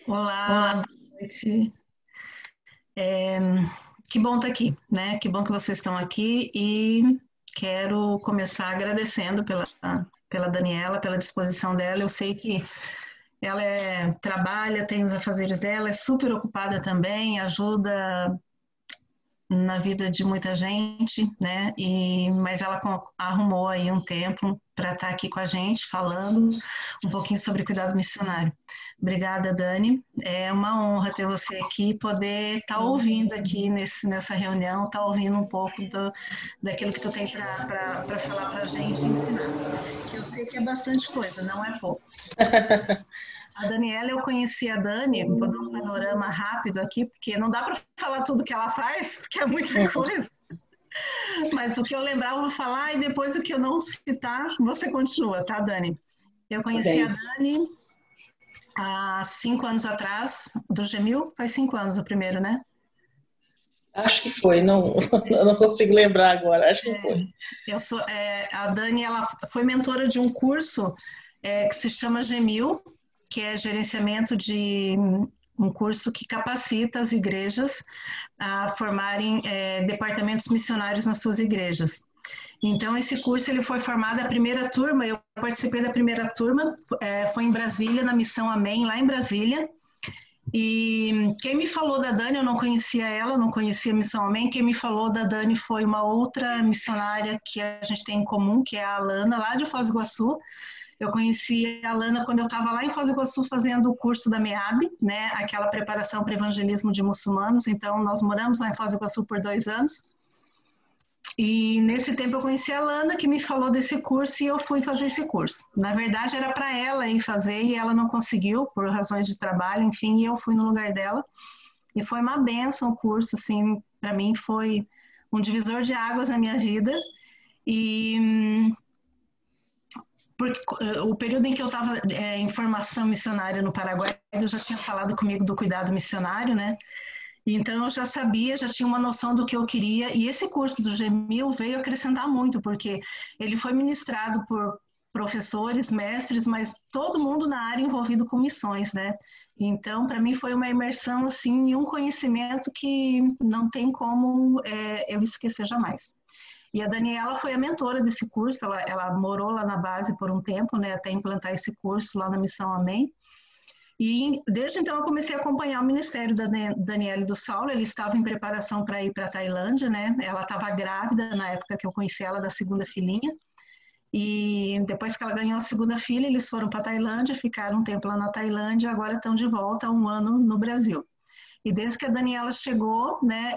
Olá, Olá, boa noite. É, que bom estar aqui, né? Que bom que vocês estão aqui e quero começar agradecendo pela Daniela, pela disposição dela. Eu sei que ela trabalha, tem os afazeres dela, é super ocupada também, ajuda na vida de muita gente, né? Mas ela arrumou aí um tempo para estar aqui com a gente, falando um pouquinho sobre cuidado missionário. Obrigada, Dani. É uma honra ter você aqui, poder estar ouvindo aqui nessa reunião, estar ouvindo um pouco daquilo que tu tem para falar para a gente e ensinar. Que eu sei que é bastante coisa, não é pouco. A Daniela, eu conheci a Dani, vou dar um panorama rápido aqui, porque não dá para falar tudo que ela faz, porque é muita coisa. Mas o que eu lembrar, eu vou falar, e depois o que eu não citar, você continua, tá, Dani? Eu tá conheci a bem. Dani há 5 anos atrás, do Gemil, faz 5 anos o primeiro, né? Acho que foi, não, eu não consigo lembrar agora, acho que foi. A Dani, ela foi mentora de um curso que se chama Gemil, que é gerenciamento de um curso que capacita as igrejas a formarem departamentos missionários nas suas igrejas. Então, esse curso ele foi formado a primeira turma, eu participei da primeira turma, foi em Brasília, na Missão Amém, lá em Brasília. E quem me falou da Dani, eu não conhecia ela, não conhecia a Missão Amém. Quem me falou da Dani foi uma outra missionária que a gente tem em comum, que é a Alana, lá de Foz do Iguaçu. Eu conheci a Alana quando eu estava lá em Foz do Iguaçu fazendo o curso da MEAB, né, aquela preparação para evangelismo de muçulmanos. Então, nós moramos lá em Foz do Iguaçu por 2 anos. E nesse tempo eu conheci a Lana, que me falou desse curso, e eu fui fazer esse curso. Na verdade, era para ela ir fazer, e ela não conseguiu, por razões de trabalho, enfim, e eu fui no lugar dela. E foi uma benção o curso, assim, para mim foi um divisor de águas na minha vida. E porque o período em que eu estava em formação missionária no Paraguai, eu já tinha falado comigo do cuidado missionário, né? Então eu já sabia, já tinha uma noção do que eu queria, e esse curso do Gemil veio acrescentar muito, porque ele foi ministrado por professores, mestres, mas todo mundo na área envolvido com missões, né? Então, para mim foi uma imersão assim e um conhecimento que não tem como eu esquecer jamais. E a Daniela foi a mentora desse curso, ela morou lá na base por um tempo, né, até implantar esse curso lá na Missão Amém. E desde então eu comecei a acompanhar o ministério da Daniela e do Saulo. Ele estava em preparação para ir para a Tailândia, né? Ela estava grávida na época que eu conheci ela da segunda filhinha. E depois que ela ganhou a segunda filha, eles foram para a Tailândia, ficaram um tempo lá na Tailândia, agora estão de volta há um ano no Brasil. E desde que a Daniela chegou, né,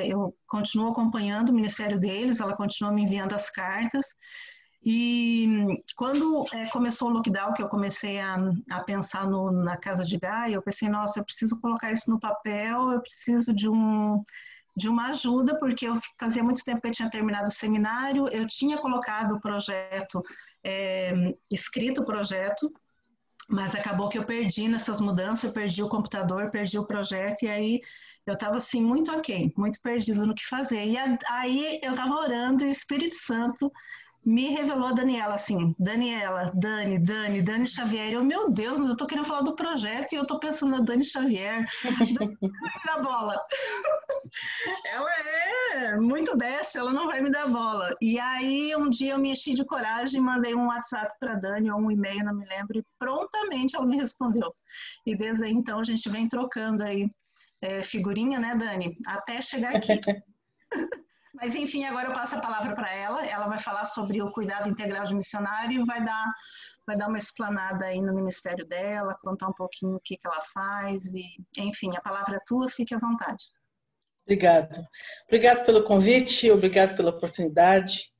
eu continuo acompanhando o ministério deles, ela continua me enviando as cartas. E quando começou o lockdown, que eu comecei a pensar na Casa de Gaia, eu pensei, nossa, eu preciso colocar isso no papel, eu preciso de uma ajuda, porque eu fazia muito tempo que eu tinha terminado o seminário, eu tinha colocado o projeto, escrito o projeto, mas acabou que eu perdi nessas mudanças, eu perdi o computador, perdi o projeto, e aí eu estava assim, muito ok, muito perdido no que fazer. E aí eu estava orando e o Espírito Santo me revelou a Daniela, assim, Daniela, Dani Xavier. Eu, meu Deus, mas eu tô querendo falar do projeto e eu tô pensando na Dani Xavier. Da bola. Ela é muito besta, ela não vai me dar bola. E aí, um dia eu me enchi de coragem, mandei um WhatsApp para Dani, ou um e-mail, não me lembro, e prontamente ela me respondeu. E desde aí, então, a gente vem trocando aí figurinha, né, Dani? Até chegar aqui. Mas, enfim, agora eu passo a palavra para ela. Ela vai falar sobre o cuidado integral de missionário e vai dar uma explanada aí no ministério dela, contar um pouquinho o que ela faz. E, enfim, a palavra é tua, fique à vontade. Obrigado. Obrigado pelo convite, obrigado pela oportunidade.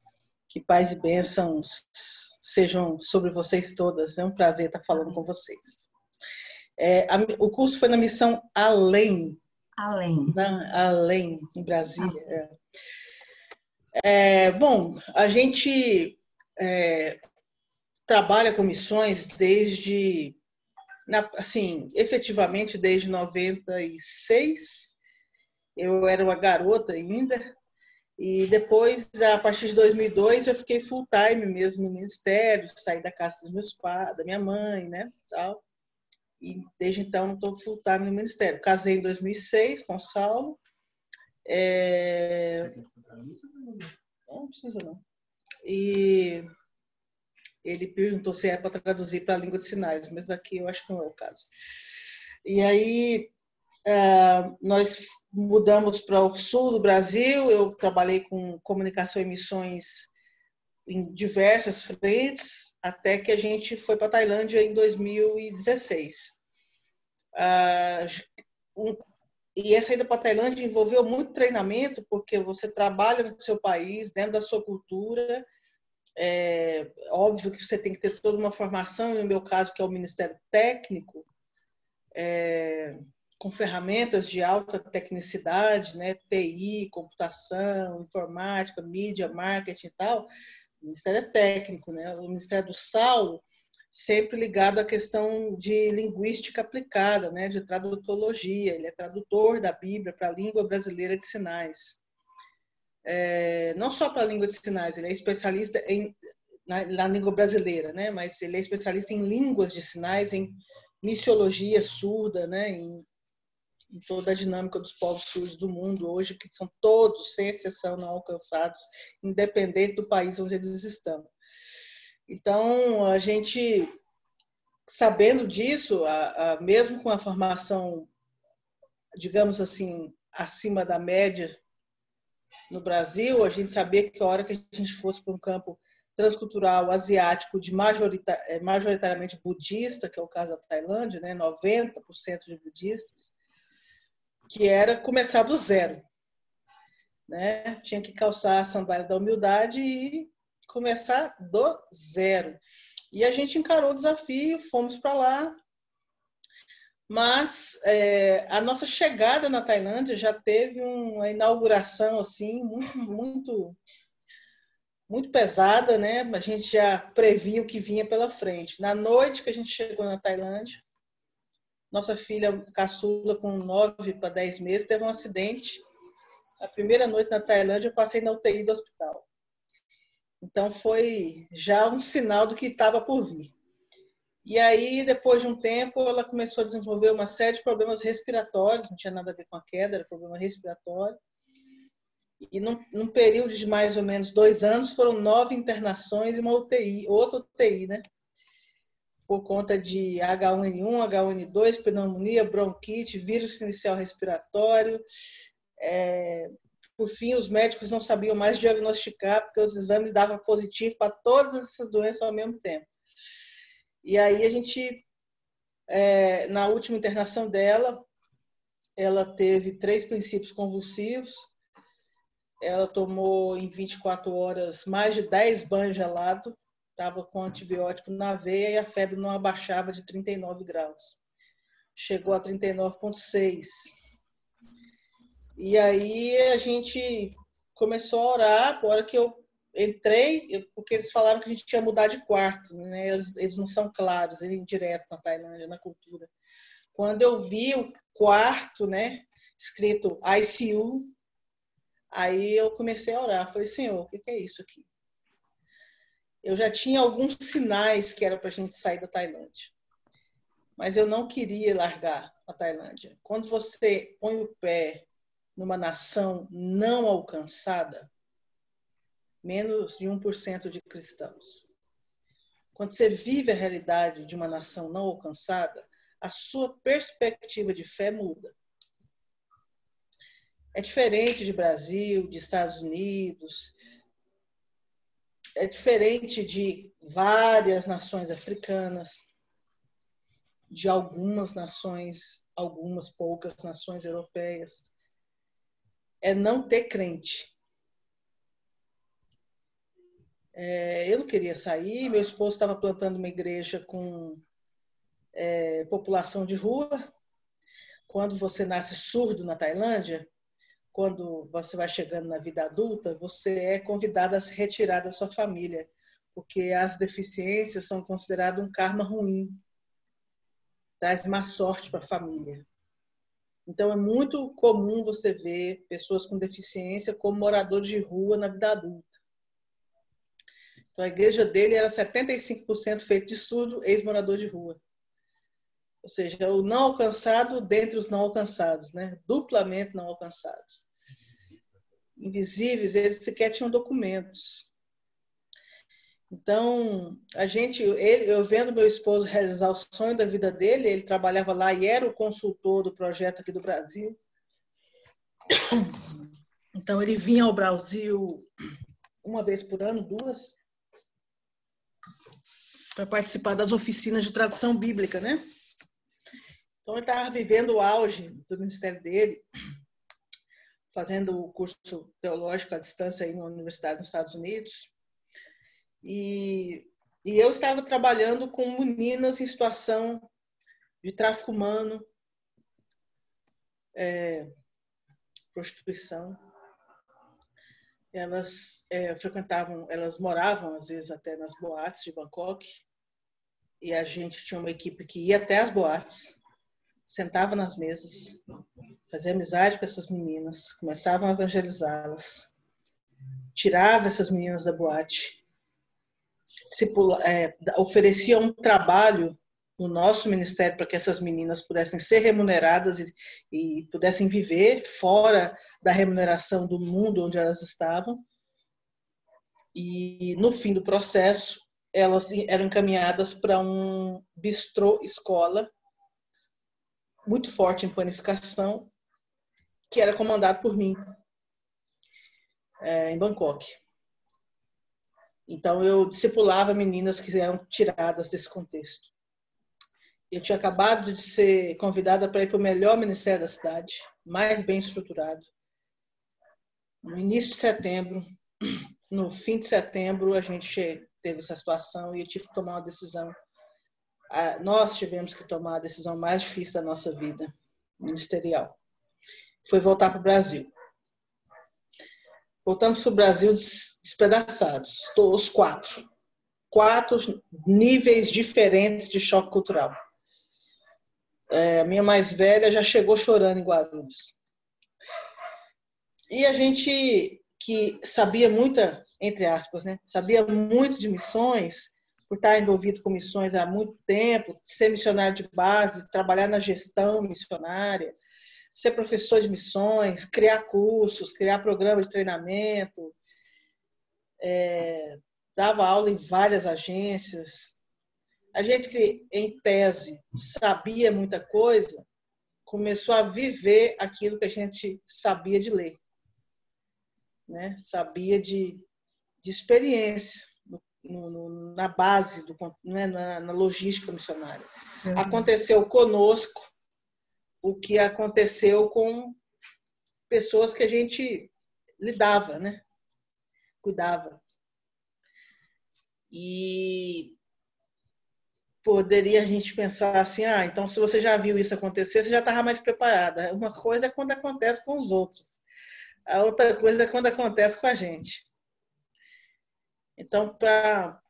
Que paz e bênçãos sejam sobre vocês todas. É um prazer estar falando com vocês. O curso foi na missão Além, Além. Além, em Brasília. Além. Bom, a gente trabalha com missões desde, assim, efetivamente desde 96. Eu era uma garota ainda, e depois, a partir de 2002, eu fiquei full time mesmo no ministério, saí da casa dos meus pais, da minha mãe, né, tal. E desde então não estou full time no ministério. Casei em 2006 com o Saulo. Não precisa não. E ele perguntou se é para traduzir para a língua de sinais, mas aqui eu acho que não é o caso. E aí nós mudamos para o sul do Brasil. Eu trabalhei com comunicação e missões em diversas frentes, até que a gente foi para a Tailândia em 2016. E essa ida para a Tailândia envolveu muito treinamento, porque você trabalha no seu país, dentro da sua cultura. É óbvio que você tem que ter toda uma formação, no meu caso, que é o Ministério Técnico, com ferramentas de alta tecnicidade, né? TI, computação, informática, mídia, marketing e tal. O Ministério é técnico, né? O Ministério do Saulo, sempre ligado à questão de linguística aplicada, né? De tradutologia. Ele é tradutor da Bíblia para a língua brasileira de sinais. Não só para a língua de sinais, ele é especialista na língua brasileira, né? Mas ele é especialista em línguas de sinais, em missiologia surda, né? Em toda a dinâmica dos povos surdos do mundo hoje, que são todos, sem exceção, não alcançados, independente do país onde eles estão. Então, a gente, sabendo disso, mesmo com a formação, digamos assim, acima da média no Brasil, a gente sabia que a hora que a gente fosse para um campo transcultural asiático de majoritariamente budista, que é o caso da Tailândia, né, 90% de budistas, que era começar do zero, né? Tinha que calçar a sandália da humildade e começar do zero. E a gente encarou o desafio, fomos para lá, mas a nossa chegada na Tailândia já teve uma inauguração assim muito pesada, né? A gente já previa o que vinha pela frente. Na noite que a gente chegou na Tailândia, nossa filha caçula, com 9 para 10 meses, teve um acidente. A primeira noite na Tailândia, eu passei na UTI do hospital. Então, foi já um sinal do que estava por vir. E aí, depois de um tempo, ela começou a desenvolver uma série de problemas respiratórios, não tinha nada a ver com a queda, era problema respiratório. E num período de mais ou menos 2 anos, foram 9 internações e uma UTI, outra UTI, né? Por conta de H1N1, H1N2, pneumonia, bronquite, vírus inicial respiratório. Por fim, os médicos não sabiam mais diagnosticar, porque os exames davam positivo para todas essas doenças ao mesmo tempo. E aí a gente, na última internação dela, ela teve 3 princípios convulsivos, ela tomou em 24 horas mais de 10 banhos gelados, estava com antibiótico na veia e a febre não abaixava de 39 graus. Chegou a 39,6. E aí a gente começou a orar, por hora que eu entrei, porque eles falaram que a gente ia mudar de quarto, né? Eles não são claros, eles diretos na Tailândia, na cultura. Quando eu vi o quarto, né, escrito ICU, aí eu comecei a orar. Falei, Senhor, o que é isso aqui? Eu já tinha alguns sinais que era para a gente sair da Tailândia, mas eu não queria largar a Tailândia. Quando você põe o pé numa nação não alcançada, menos de 1% de cristãos. Quando você vive a realidade de uma nação não alcançada, a sua perspectiva de fé muda. É diferente de Brasil, de Estados Unidos, é diferente de várias nações africanas, de algumas nações, algumas poucas nações europeias. É não ter crente. Eu não queria sair, meu esposo estava plantando uma igreja com população de rua. Quando você nasce surdo na Tailândia, quando você vai chegando na vida adulta, você é convidado a se retirar da sua família, porque as deficiências são consideradas um karma ruim, traz má sorte para a família. Então, é muito comum você ver pessoas com deficiência como moradores de rua na vida adulta. Então, a igreja dele era 75% feita de surdo, ex-morador de rua. ou seja, o não alcançado dentre os não alcançados, né? Duplamente não alcançados. Invisíveis, eles sequer tinham documentos. Então, eu vendo meu esposo realizar o sonho da vida dele, ele trabalhava lá e era o consultor do projeto aqui do Brasil. Então, ele vinha ao Brasil uma vez por ano, 2, para participar das oficinas de tradução bíblica, né? Então, ele estava vivendo o auge do ministério dele, fazendo o curso teológico à distância aí numa universidade nos Estados Unidos. E eu estava trabalhando com meninas em situação de tráfico humano, prostituição. Elas elas moravam às vezes até nas boates de Bangkok, e a gente tinha uma equipe que ia até as boates, sentava nas mesas, fazia amizade com essas meninas, começavam a evangelizá-las, tirava essas meninas da boate, oferecia um trabalho no nosso ministério para que essas meninas pudessem ser remuneradas e pudessem viver fora da remuneração do mundo onde elas estavam. E no fim do processo, elas eram encaminhadas para um bistrô escola muito forte em panificação, que era comandado por mim, em Bangkok. Então, eu discipulava meninas que eram tiradas desse contexto. Eu tinha acabado de ser convidada para ir para o melhor ministério da cidade, mais bem estruturado. No início de setembro, no fim de setembro, a gente teve essa situação e eu tive que tomar uma decisão. Nós tivemos que tomar a decisão mais difícil da nossa vida ministerial. Foi voltar para o Brasil. Voltamos para o Brasil despedaçados, os 4. 4 níveis diferentes de choque cultural. A minha mais velha já chegou chorando em Guarulhos. E a gente que sabia muita, entre aspas, né, sabia muito de missões, por estar envolvido com missões há muito tempo, ser missionário de base, trabalhar na gestão missionária, ser professor de missões, criar cursos, criar programas de treinamento, dava aula em várias agências. A gente que, em tese, sabia muita coisa, começou a viver aquilo que a gente sabia de ler, né? Sabia de experiência, na base, né? na logística missionária. Aconteceu conosco o que aconteceu com pessoas que a gente lidava, né? Cuidava. E poderia a gente pensar assim, então se você já viu isso acontecer, você já estava mais preparada. Uma coisa é quando acontece com os outros. A outra coisa é quando acontece com a gente. Então, para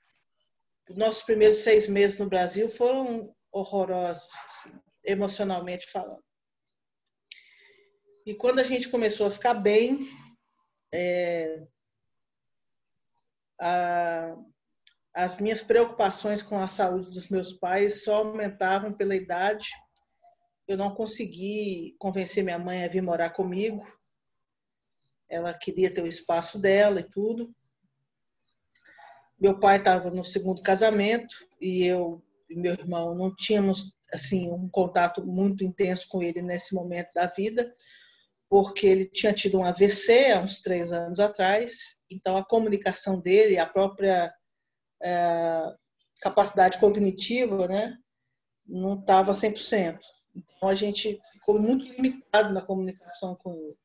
os nossos primeiros 6 meses no Brasil foram horrorosos, assim, emocionalmente falando. E quando a gente começou a ficar bem, as minhas preocupações com a saúde dos meus pais só aumentavam pela idade. Eu não consegui convencer minha mãe a vir morar comigo. Ela queria ter o espaço dela e tudo. Meu pai estava no 2º casamento e eu e meu irmão não tínhamos assim um contato muito intenso com ele nesse momento da vida, porque ele tinha tido um AVC há uns 3 anos atrás. Então a comunicação dele, a própria capacidade cognitiva, né, não estava 100%. Então a gente ficou muito limitado na comunicação com ele.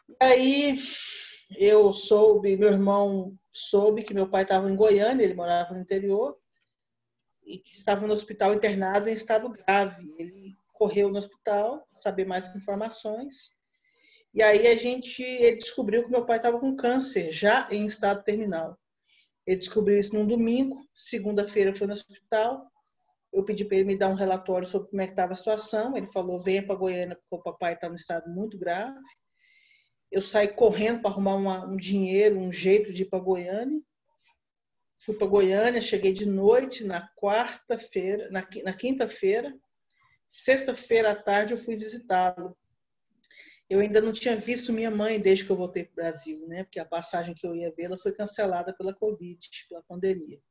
E aí meu irmão soube que meu pai estava em Goiânia, ele morava no interior, e estava no hospital internado em estado grave. Ele correu no hospital para saber mais informações. E aí ele descobriu que meu pai estava com câncer, já em estado terminal. Ele descobriu isso num domingo, segunda-feira foi no hospital. Eu pedi para ele me dar um relatório sobre como é que estava a situação. Ele falou, venha para Goiânia, porque o papai está no estado muito grave. Eu saí correndo para arrumar um dinheiro, um jeito de ir para Goiânia. Fui para Goiânia, cheguei de noite na quarta-feira, na quinta-feira. Sexta-feira à tarde eu fui visitá-lo. Eu ainda não tinha visto minha mãe desde que eu voltei para o Brasil, né? Porque a passagem que eu ia vê-la foi cancelada pela Covid, pela pandemia.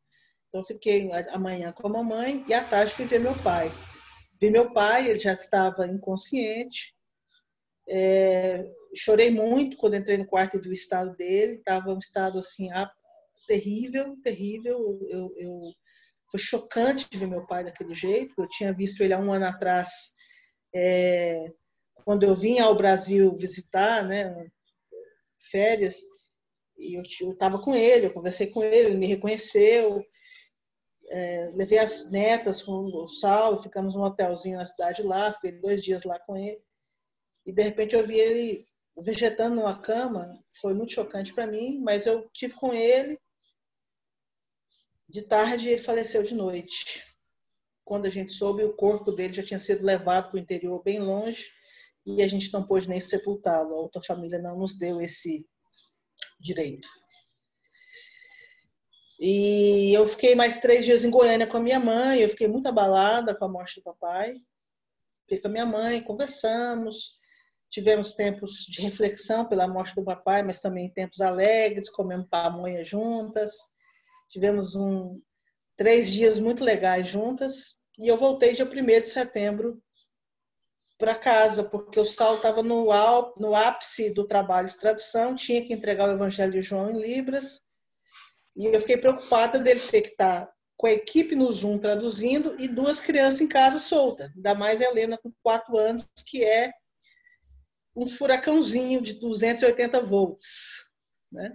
Então, eu fiquei a manhã com a mamãe e à tarde fui ver meu pai. Vi meu pai, ele já estava inconsciente. Chorei muito quando entrei no quarto e vi o estado dele. Estava um estado assim, terrível, terrível. Foi chocante ver meu pai daquele jeito. Eu tinha visto ele há um ano atrás, quando eu vim ao Brasil visitar, né, férias, e eu estava com ele, eu conversei com ele, ele me reconheceu. Levei as netas com o Saulo, ficamos num hotelzinho na cidade lá, fiquei 2 dias lá com ele. E de repente eu vi ele vegetando numa cama. Foi muito chocante para mim, mas eu tive com ele de tarde e ele faleceu de noite. Quando a gente soube, o corpo dele já tinha sido levado para o interior bem longe e a gente não pôde nem sepultá-lo. A outra família não nos deu esse direito. E eu fiquei mais 3 dias em Goiânia com a minha mãe. Eu fiquei muito abalada com a morte do papai. Fiquei com a minha mãe, conversamos. Tivemos tempos de reflexão pela morte do papai, mas também tempos alegres, comemos pamonha juntas. Tivemos 3 dias muito legais juntas. E eu voltei dia 1º de setembro para casa, porque o Saulo estava no ápice do trabalho de tradução, tinha que entregar o Evangelho de João em Libras. E eu fiquei preocupada dele ter que estar com a equipe no Zoom traduzindo e 2 crianças em casa solta. Ainda mais a Helena com 4 anos, que é um furacãozinho de 280 volts. Né?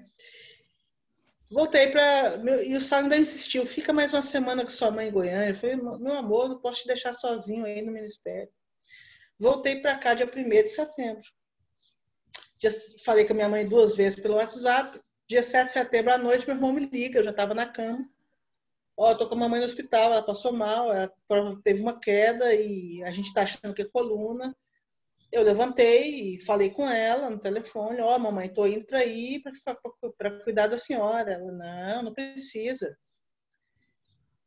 Voltei para... E o Saulo ainda insistiu, fica mais uma semana com sua mãe em Goiânia. Eu falei, meu amor, não posso te deixar sozinho aí no ministério. Voltei para cá dia 1º de setembro. Já falei com a minha mãe 2 vezes pelo WhatsApp. Dia 7 de setembro à noite, meu irmão me liga, eu já estava na cama. Tô com a mamãe no hospital, ela passou mal, ela teve uma queda e a gente está achando que é coluna. Eu levantei e falei com ela no telefone, mamãe, estou indo para aí para cuidar da senhora. Ela, não precisa.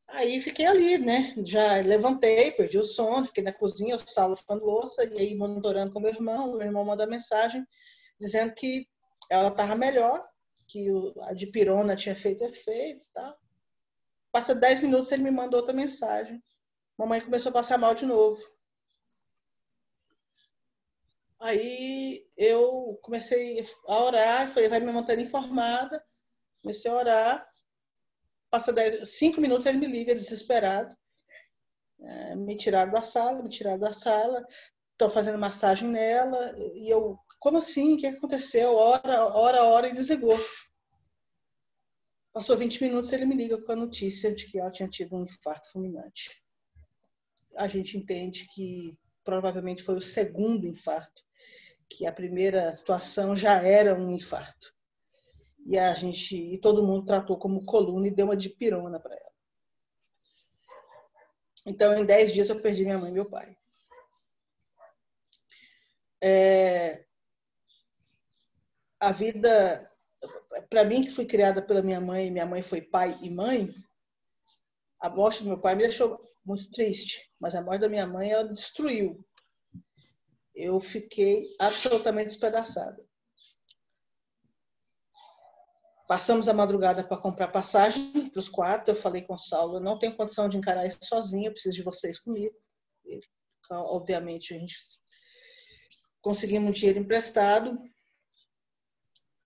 Aí fiquei ali, né? Já levantei, perdi o sono, fiquei na cozinha, o Saulo ficando louça, e aí monitorando com o meu irmão manda mensagem dizendo que ela estava melhor, que a dipirona tinha feito efeito e tal. Passa 10 minutos, ele me mandou outra mensagem. Mamãe começou a passar mal de novo. Aí eu comecei a orar, falei, vai me mantendo informada. Comecei a orar. Passa 5 minutos, ele me liga, desesperado. Me tiraram da sala. Estou fazendo massagem nela. E eu, como assim? O que aconteceu? Ora, e desligou. Passou 20 minutos, ele me liga com a notícia de que ela tinha tido um infarto fulminante. A gente entende que provavelmente foi o segundo infarto, que a primeira situação já era um infarto. E todo mundo tratou como coluna e deu uma dipirona para ela. Então, em 10 dias, eu perdi minha mãe e meu pai. A vida, para mim, que fui criada pela minha mãe foi pai e mãe, a morte do meu pai me deixou muito triste, mas a morte da minha mãe, ela me destruiu. Eu fiquei absolutamente despedaçada. Passamos a madrugada para comprar passagem para os 4. Eu falei com o Saulo, eu não tenho condição de encarar isso sozinho, eu preciso de vocês comigo. Obviamente, a gente conseguimos um dinheiro emprestado,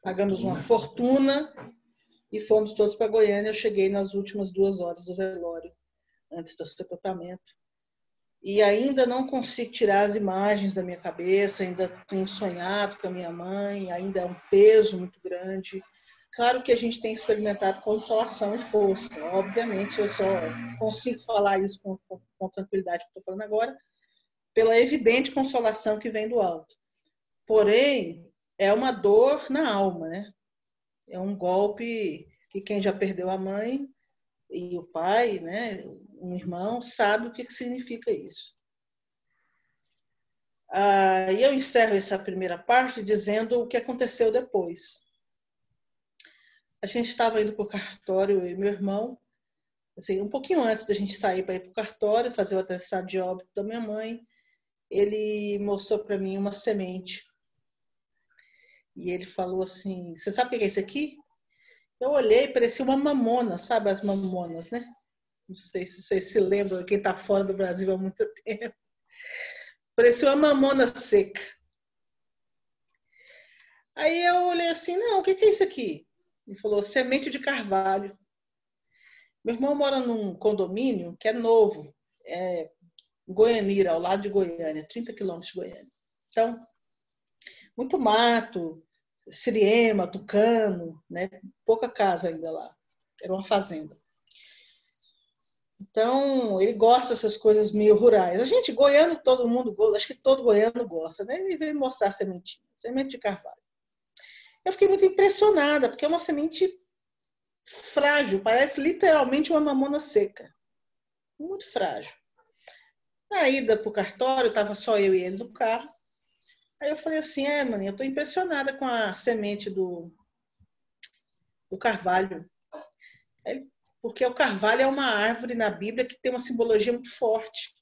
pagamos uma fortuna e fomos todos para Goiânia. Eu cheguei nas últimas 2 horas do velório, antes do sepultamento. E ainda não consigo tirar as imagens da minha cabeça, ainda tenho sonhado com a minha mãe, ainda é um peso muito grande. Claro que a gente tem experimentado consolação e força. Obviamente, eu só consigo falar isso com tranquilidade que estou falando agora, pela evidente consolação que vem do alto. Porém, é uma dor na alma, né? É um golpe que quem já perdeu a mãe e o pai, né, um irmão, sabe o que significa isso. E eu encerro essa primeira parte dizendo o que aconteceu depois. a gente estava indo para o cartório, eu e meu irmão, assim, um pouquinho antes da gente sair para ir para o cartório, fazer o atestado de óbito da minha mãe, ele mostrou para mim uma semente. E ele falou assim, você sabe o que é isso aqui? Eu olhei, parecia uma mamona, sabe as mamonas, né? Não sei se vocês se lembram, quem está fora do Brasil há muito tempo. Parecia uma mamona seca. Aí eu olhei assim, não, o que é isso aqui? Ele falou, semente de carvalho. Meu irmão mora num condomínio que é novo, é Goianira, ao lado de Goiânia, 30 quilômetros de Goiânia. Então, muito mato, siriema, tucano, né? Pouca casa ainda lá. Era uma fazenda. Então, ele gosta dessas coisas meio rurais. A gente, goiano, todo mundo, acho que todo goiano gosta, né? Ele veio mostrar a sementinha, semente de carvalho. Eu fiquei muito impressionada, porque é uma semente frágil, parece literalmente uma mamona seca. Muito frágil. Na ida para o cartório, estava só eu e ele no carro. Aí eu falei assim, maninha, eu estou impressionada com a semente do carvalho. Porque o carvalho é uma árvore na Bíblia que tem uma simbologia muito forte.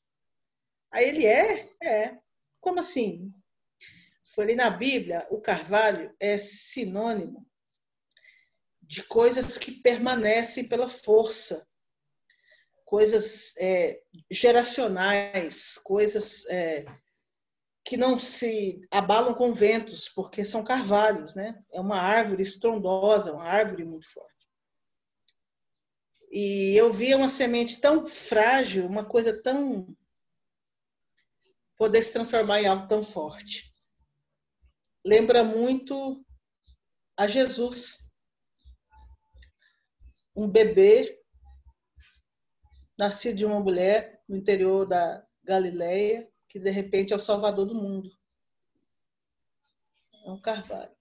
Aí ele é. Como assim? Falei, na Bíblia, o carvalho é sinônimo de coisas que permanecem pela força, coisas geracionais, coisas que não se abalam com ventos, porque são carvalhos, né? É uma árvore estrondosa, uma árvore muito forte. E eu via uma semente tão frágil, uma coisa tão... poder se transformar em algo tão forte. Lembra muito a Jesus. Um bebê nascido de uma mulher no interior da Galileia, que de repente é o salvador do mundo. É um carvalho.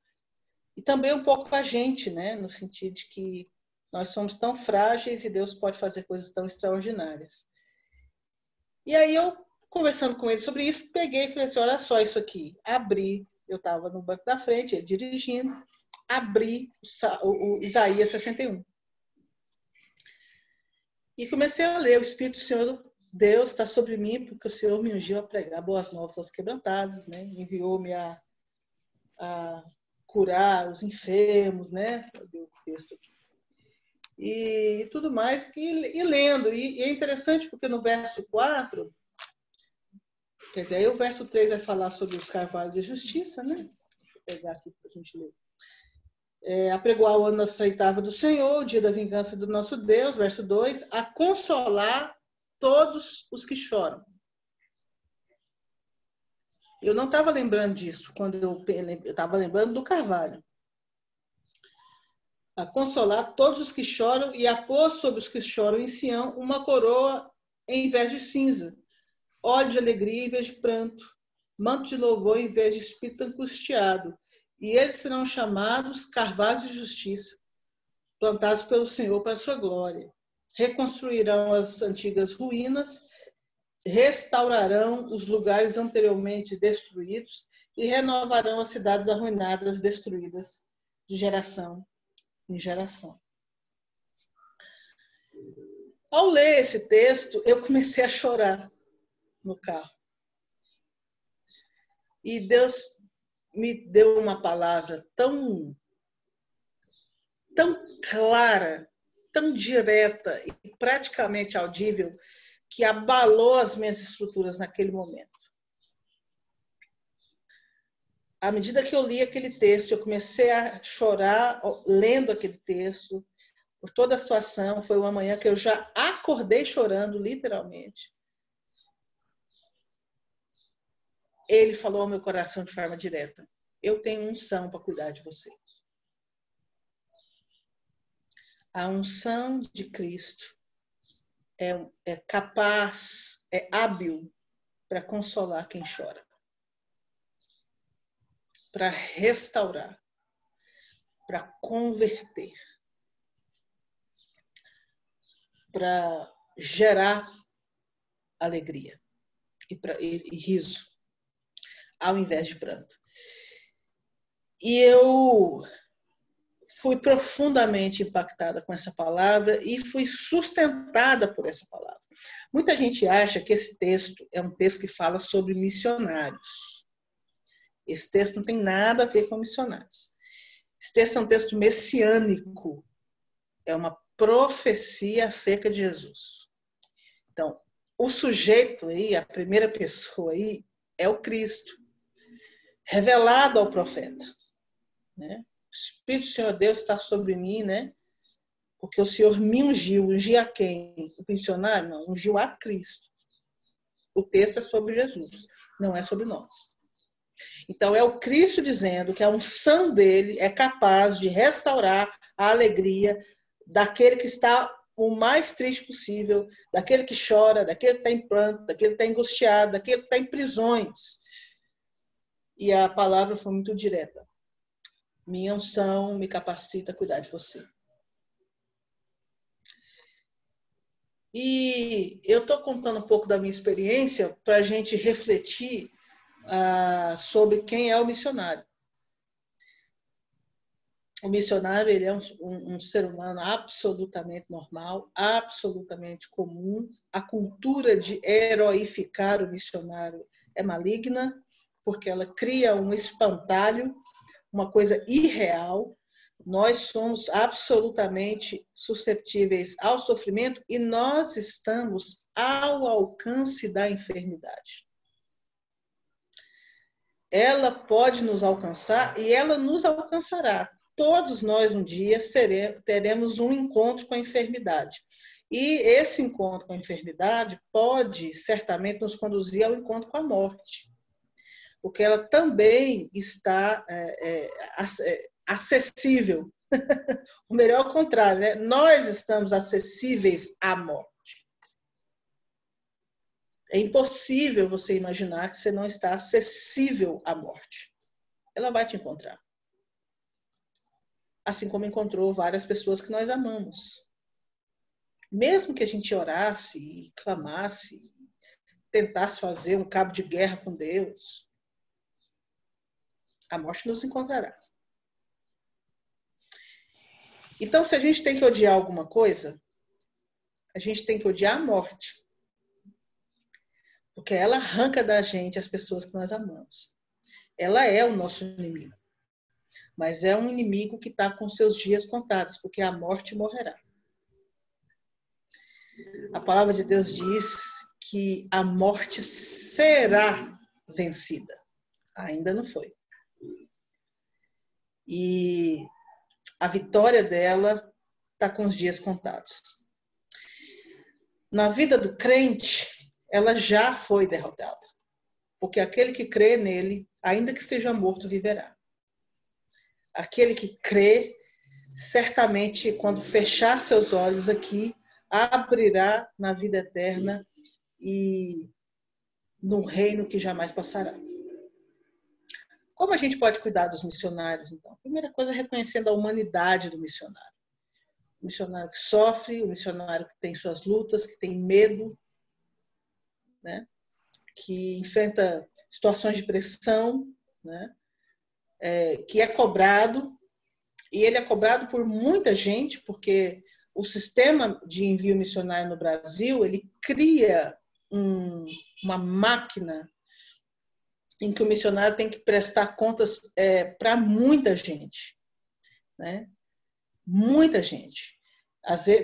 E também um pouco a gente, né? No sentido de que nós somos tão frágeis e Deus pode fazer coisas tão extraordinárias. E aí eu, conversando com ele sobre isso, peguei e falei assim, olha só isso aqui. Abri, eu estava no banco da frente, ele dirigindo, abri o Isaías 61. E comecei a ler, o Espírito do Senhor, Deus está sobre mim, porque o Senhor me ungiu a pregar boas novas aos quebrantados, né? Enviou-me a curar os enfermos, né? O texto aqui. E tudo mais, e lendo. E é interessante porque no verso 4, quer dizer, aí o verso 3 vai falar sobre os carvalhos de justiça, né? Deixa eu pegar aqui para a gente ler. Apregoar o ano aceitável do Senhor, o dia da vingança do nosso Deus, verso 2, a consolar todos os que choram. Eu não estava lembrando disso quando eu estava lembrando do carvalho. A consolar todos os que choram e a pôr sobre os que choram em Sião uma coroa em vez de cinza, óleo de alegria em vez de pranto, manto de louvor em vez de espírito angustiado. E eles serão chamados carvalhos de justiça, plantados pelo Senhor para a sua glória. Reconstruirão as antigas ruínas, restaurarão os lugares anteriormente destruídos e renovarão as cidades arruinadas, destruídas de geração em geração. Ao ler esse texto, eu comecei a chorar no carro. E Deus me deu uma palavra tão clara, tão direta e praticamente audível, que abalou as minhas estruturas naquele momento. À medida que eu li aquele texto, eu comecei a chorar lendo aquele texto, por toda a situação. Foi uma manhã que eu já acordei chorando, literalmente. Ele falou ao meu coração de forma direta: eu tenho unção para cuidar de você. A unção de Cristo é capaz, é hábil para consolar quem chora, para restaurar, para converter, para gerar alegria e riso, ao invés de pranto. E eu fui profundamente impactada com essa palavra e fui sustentada por essa palavra. Muita gente acha que esse texto é um texto que fala sobre missionários. Esse texto não tem nada a ver com missionários. Esse texto é um texto messiânico. É uma profecia acerca de Jesus. Então, o sujeito aí, a primeira pessoa aí, é o Cristo, revelado ao profeta, né? O Espírito do Senhor Deus está sobre mim, né? Porque o Senhor me ungiu. Ungiu a quem? O missionário? Não, ungiu a Cristo. O texto é sobre Jesus, não é sobre nós. Então, é o Cristo dizendo que a unção dele é capaz de restaurar a alegria daquele que está o mais triste possível, daquele que chora, daquele que está em pranto, daquele que está angustiado, daquele que está em prisões. E a palavra foi muito direta. Minha unção me capacita a cuidar de você. E eu estou contando um pouco da minha experiência para a gente refletir sobre quem é o missionário. O missionário, ele é um ser humano absolutamente normal, absolutamente comum. A cultura de heroificar o missionário é maligna, porque ela cria um espantalho, uma coisa irreal. Nós somos absolutamente suscetíveis ao sofrimento e nós estamos ao alcance da enfermidade. Ela pode nos alcançar e ela nos alcançará. Todos nós um dia teremos um encontro com a enfermidade. E esse encontro com a enfermidade pode certamente nos conduzir ao encontro com a morte. Porque ela também está acessível. O melhor é o contrário, né? Nós estamos acessíveis à morte. É impossível você imaginar que você não está acessível à morte. Ela vai te encontrar. Assim como encontrou várias pessoas que nós amamos. Mesmo que a gente orasse e clamasse, tentasse fazer um cabo de guerra com Deus, a morte nos encontrará. Então, se a gente tem que odiar alguma coisa, a gente tem que odiar a morte. Porque ela arranca da gente as pessoas que nós amamos. Ela é o nosso inimigo. Mas é um inimigo que está com seus dias contados, porque a morte morrerá. A palavra de Deus diz que a morte será vencida. Ainda não foi. E a vitória dela está com os dias contados. Na vida do crente, ela já foi derrotada. Porque aquele que crê nele, ainda que esteja morto, viverá. Aquele que crê, certamente, quando fechar seus olhos aqui, abrirá na vida eterna e no reino que jamais passará. Como a gente pode cuidar dos missionários, então? Primeira coisa é reconhecendo a humanidade do missionário. O missionário que sofre, o missionário que tem suas lutas, que tem medo, né? Que enfrenta situações de pressão, né? Que é cobrado, e ele é cobrado por muita gente, porque o sistema de envio missionário no Brasil, ele cria uma máquina em que o missionário tem que prestar contas para muita gente, né? Muita gente.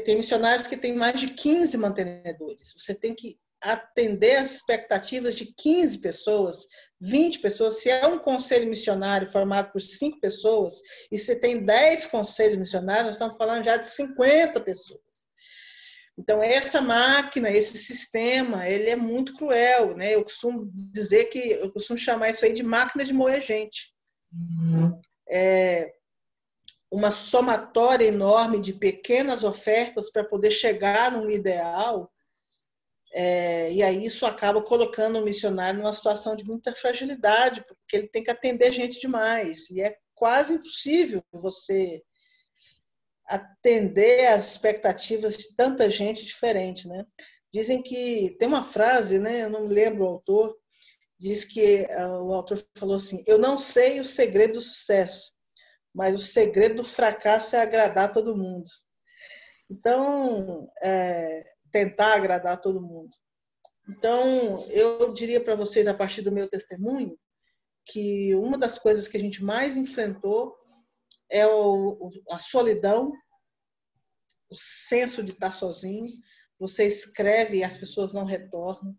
Tem missionários que têm mais de 15 mantenedores. Você tem que atender as expectativas de 15 pessoas, 20 pessoas. Se é um conselho missionário formado por 5 pessoas e você tem 10 conselhos missionários, nós estamos falando já de 50 pessoas. Então, essa máquina, esse sistema, ele é muito cruel, né? Eu costumo chamar isso aí de máquina de moer gente. Uma somatória enorme de pequenas ofertas para poder chegar num ideal, e aí isso acaba colocando o missionário numa situação de muita fragilidade, porque ele tem que atender gente demais, e é quase impossível você atender às expectativas de tanta gente diferente, né? Dizem que, tem uma frase, né? Eu não me lembro o autor, diz que o autor falou assim: eu não sei o segredo do sucesso, mas o segredo do fracasso é agradar todo mundo. Então, tentar agradar todo mundo. Então, eu diria para vocês, a partir do meu testemunho, que uma das coisas que a gente mais enfrentou é a solidão, o senso de estar sozinho. Você escreve e as pessoas não retornam.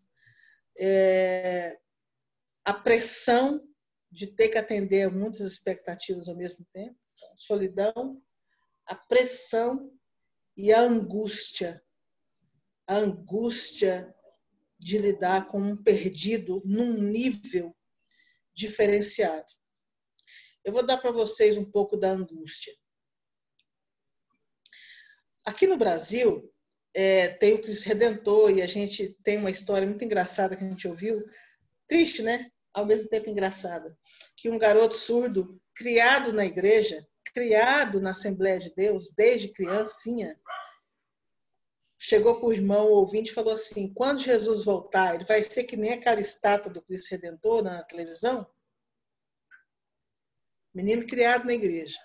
A pressão de ter que atender a muitas expectativas ao mesmo tempo. Então, solidão, a pressão e a angústia. A angústia de lidar com um perdido num nível diferenciado. Eu vou dar para vocês um pouco da angústia. Aqui no Brasil, tem o Cristo Redentor, e a gente tem uma história muito engraçada que a gente ouviu, triste, né? Ao mesmo tempo engraçada, que um garoto surdo, criado na igreja, criado na Assembleia de Deus, desde criancinha, chegou para o irmão ouvinte e falou assim: quando Jesus voltar, ele vai ser que nem aquela estátua do Cristo Redentor na televisão? Menino criado na igreja.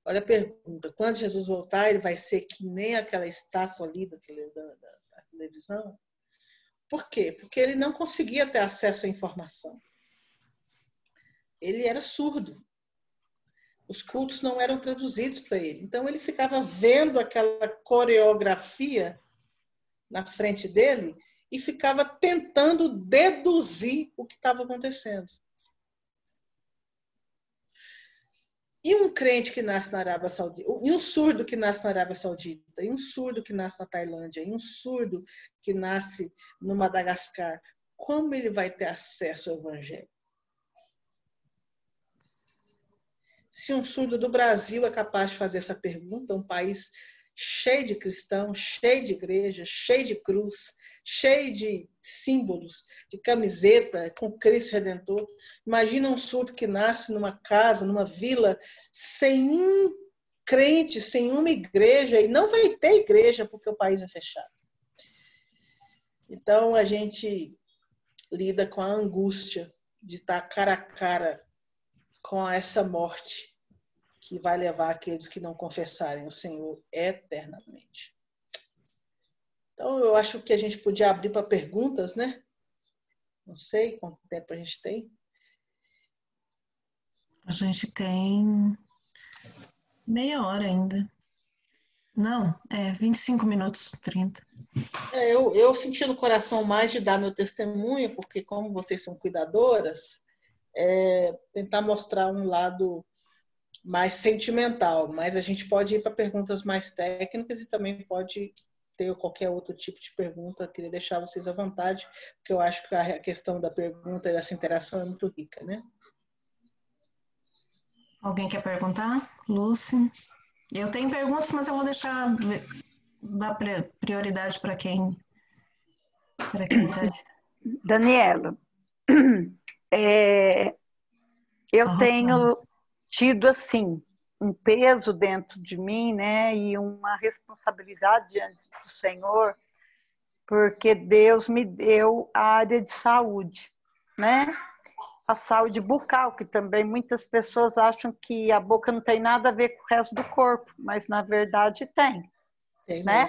Olha a pergunta: quando Jesus voltar, ele vai ser que nem aquela estátua ali da televisão? Por quê? Porque ele não conseguia ter acesso à informação. Ele era surdo. Os cultos não eram traduzidos para ele. Então, ele ficava vendo aquela coreografia na frente dele e ficava tentando deduzir o que estava acontecendo. E um crente que nasce na Arábia Saudita, e um surdo que nasce na Arábia Saudita, e um surdo que nasce na Tailândia, e um surdo que nasce no Madagascar, como ele vai ter acesso ao Evangelho? Se um surdo do Brasil é capaz de fazer essa pergunta, um país cheio de cristãos, cheio de igreja, cheio de cruz, cheio de símbolos, de camiseta com Cristo Redentor. Imagina um surdo que nasce numa casa, numa vila, sem um crente, sem uma igreja, e não vai ter igreja porque o país é fechado. Então, a gente lida com a angústia de estar cara a cara com essa morte que vai levar aqueles que não confessarem o Senhor eternamente. Então, eu acho que a gente podia abrir para perguntas, né? Não sei quanto tempo a gente tem. A gente tem meia hora ainda. Não, 25 minutos, 30. Eu senti no coração mais de dar meu testemunho, porque como vocês são cuidadoras, tentar mostrar um lado mais sentimental, mas a gente pode ir para perguntas mais técnicas e também pode ter qualquer outro tipo de pergunta. Eu queria deixar vocês à vontade, porque eu acho que a questão da pergunta e dessa interação é muito rica, né? Alguém quer perguntar? Lucy? Eu tenho perguntas, mas eu vou deixar dar prioridade para quem está. Daniela, eu tenho tido assim um peso dentro de mim, né, e uma responsabilidade diante do Senhor, porque Deus me deu a área de saúde, né? A saúde bucal, que também muitas pessoas acham que a boca não tem nada a ver com o resto do corpo, mas na verdade tem, né?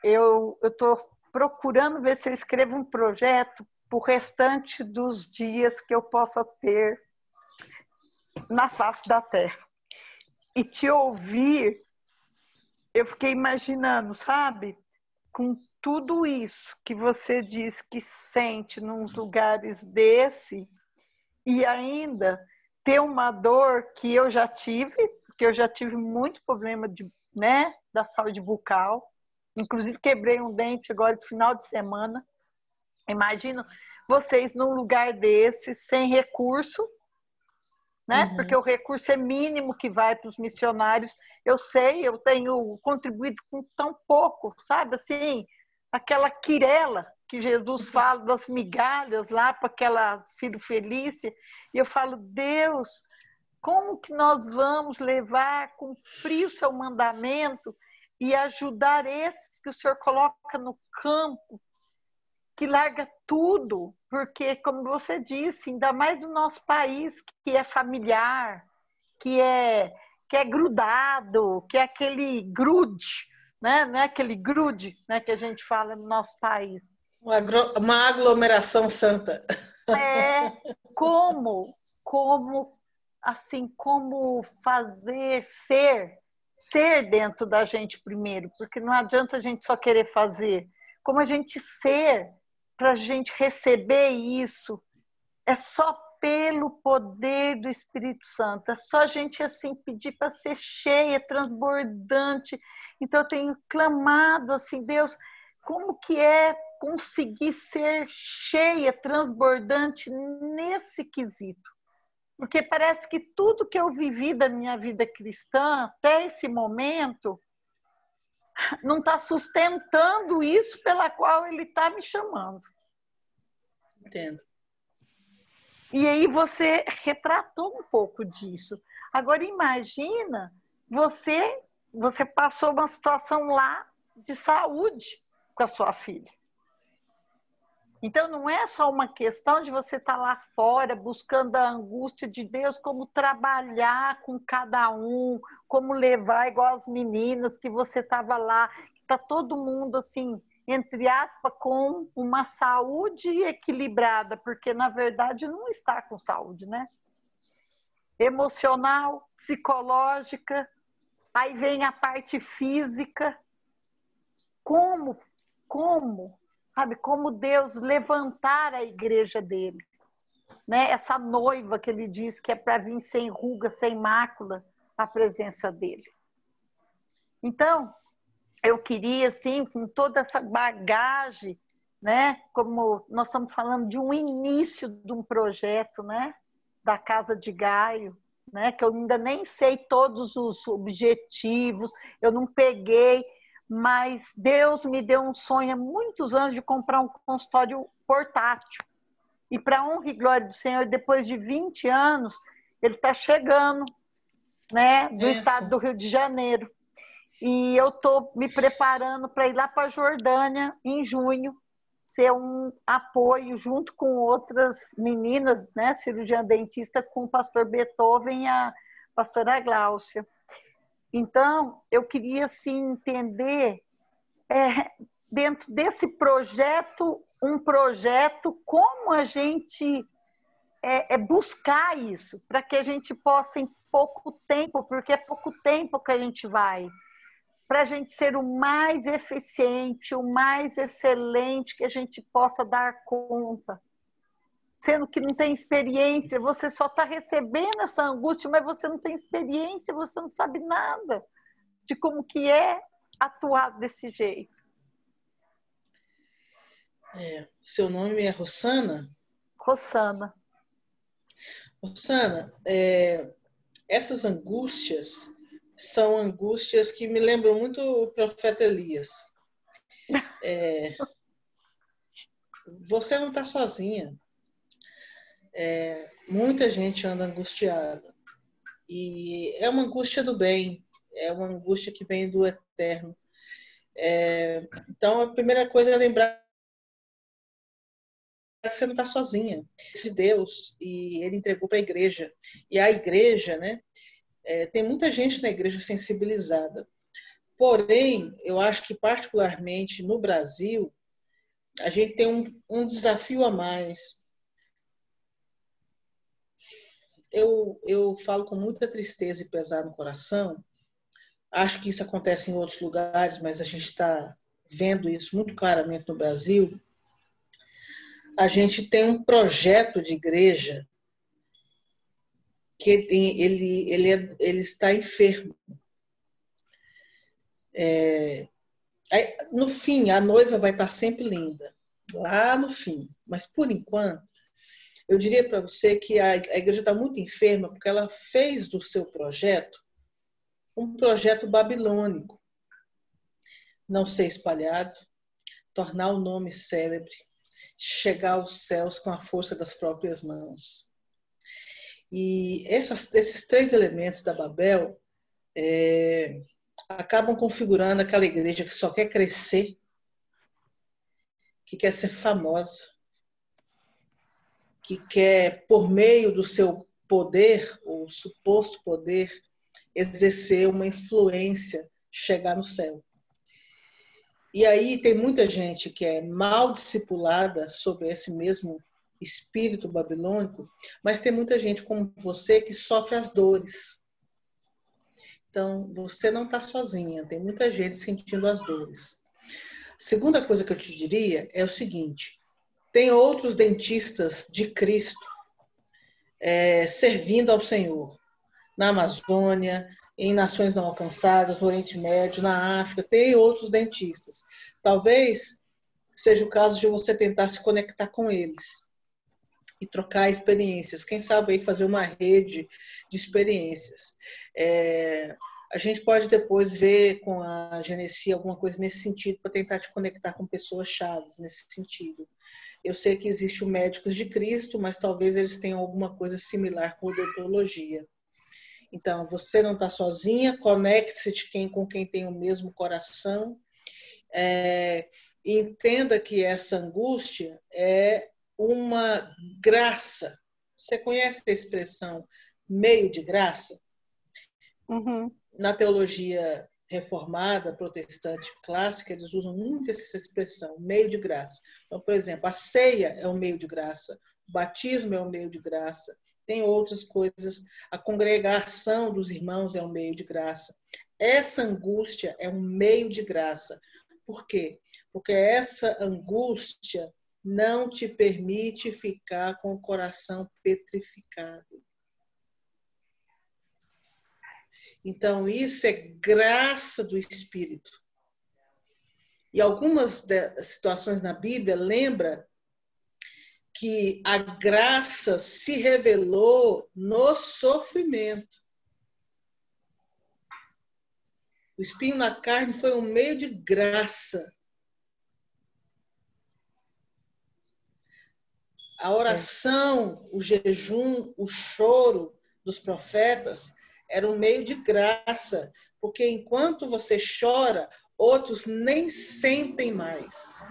Eu estou procurando ver se eu escrevo um projeto para o restante dos dias que eu possa ter na face da terra. E te ouvir, eu fiquei imaginando, sabe? Com tudo isso que você diz que sente nos lugares desse, e ainda ter uma dor que eu já tive, porque eu já tive muito problema da saúde bucal, inclusive quebrei um dente agora no final de semana. Imagino vocês num lugar desse, sem recurso, né? Uhum. Porque o recurso é mínimo que vai para os missionários. Eu sei, eu tenho contribuído com tão pouco, sabe? Assim, aquela quirela que Jesus fala das migalhas lá para aquela Ciro Felícia. E eu falo, Deus, como que nós vamos levar, cumprir o seu mandamento e ajudar esses que o Senhor coloca no campo que larga tudo, porque, como você disse, ainda mais no nosso país, que é familiar, que é grudado, que é aquele grude, né? Não é aquele grude, né, que a gente fala no nosso país. Uma aglomeração santa. É como, assim, como fazer ser dentro da gente primeiro, porque não adianta a gente só querer fazer, como a gente ser para a gente receber isso, é só pelo poder do Espírito Santo, é só a gente assim pedir para ser cheia, transbordante. Então eu tenho clamado assim, Deus, como que é conseguir ser cheia, transbordante nesse quesito? Porque parece que tudo que eu vivi da minha vida cristã até esse momento não está sustentando isso pela qual ele está me chamando. Entendo. E aí você retratou um pouco disso. Agora imagina, você passou uma situação lá de saúde com a sua filha. Então não é só uma questão de você estar lá fora buscando a angústia de Deus, como trabalhar com cada um, como levar igual as meninas que você estava lá, está todo mundo assim, entre aspas, com uma saúde equilibrada, porque na verdade não está com saúde, né? Emocional, psicológica, aí vem a parte física. Como, sabe, como Deus levantar a igreja dele, né? Essa noiva que ele diz que é para vir sem ruga, sem mácula, a presença dele. Então, eu queria, assim, com toda essa bagagem, né? Como nós estamos falando de um início de um projeto, né? Da Casa de Gaio, né? Que eu ainda nem sei todos os objetivos, eu não peguei, mas Deus me deu um sonho há muitos anos de comprar um consultório portátil. E para honra e glória do Senhor, depois de 20 anos, ele está chegando, né? Do estado do Rio de Janeiro. E eu estou me preparando para ir lá para a Jordânia em junho, ser um apoio junto com outras meninas, né, cirurgiã dentista, com o pastor Beethoven e a pastora Gláucia. Então, eu queria assim, entender, dentro desse projeto, um projeto, como a gente buscar isso, para que a gente possa, em pouco tempo, porque é pouco tempo que a gente vai, para a gente ser o mais eficiente, o mais excelente que a gente possa dar conta. Sendo que não tem experiência, você só está recebendo essa angústia, mas você não tem experiência, você não sabe nada de como que é atuar desse jeito. Seu nome é Rosana? Rosana. Rosana, essas angústias são angústias que me lembram muito o profeta Elias. Você não está sozinha. Muita gente anda angustiada. E é uma angústia do bem, é uma angústia que vem do eterno. Então, a primeira coisa é lembrar que você não está sozinha. Esse Deus, e ele entregou para a igreja. E a igreja, né? Tem muita gente na igreja sensibilizada. Porém, eu acho que particularmente no Brasil, a gente tem um desafio a mais. Eu falo com muita tristeza e pesar no coração. Acho que isso acontece em outros lugares, mas a gente está vendo isso muito claramente no Brasil. A gente tem um projeto de igreja que ele está enfermo. No fim, a noiva vai estar sempre linda, lá no fim. Mas, por enquanto, eu diria para você que a igreja está muito enferma porque ela fez do seu projeto um projeto babilônico. Não ser espalhado, tornar o nome célebre, chegar aos céus com a força das próprias mãos. E esses três elementos da Babel acabam configurando aquela igreja que só quer crescer, que quer ser famosa, que quer, por meio do seu poder, ou suposto poder, exercer uma influência, chegar no céu. E aí tem muita gente que é mal discipulada sob esse mesmo espírito babilônico, mas tem muita gente como você que sofre as dores. Então, você não está sozinha, tem muita gente sentindo as dores. Segunda coisa que eu te diria é o seguinte: tem outros dentistas de Cristo servindo ao Senhor, na Amazônia, em nações não alcançadas, no Oriente Médio, na África, tem outros dentistas. Talvez seja o caso de você tentar se conectar com eles e trocar experiências. Quem sabe aí fazer uma rede de experiências. A gente pode depois ver com a Genesi alguma coisa nesse sentido para tentar te conectar com pessoas chaves nesse sentido. Eu sei que existe o Médicos de Cristo, mas talvez eles tenham alguma coisa similar com odontologia. Então, você não está sozinha, conecte-se com quem tem o mesmo coração. Entenda que essa angústia é uma graça. Você conhece a expressão meio de graça? Uhum. Na teologia reformada, protestante, clássica, eles usam muito essa expressão, meio de graça. Então, por exemplo, a ceia é um meio de graça, o batismo é um meio de graça, tem outras coisas, a congregação dos irmãos é um meio de graça. Essa angústia é um meio de graça. Por quê? Porque essa angústia não te permite ficar com o coração petrificado. Então, isso é graça do Espírito. E algumas situações na Bíblia lembra que a graça se revelou no sofrimento. O espinho na carne foi um meio de graça. A oração, o jejum, o choro dos profetas era um meio de graça, porque enquanto você chora, outros nem sentem mais.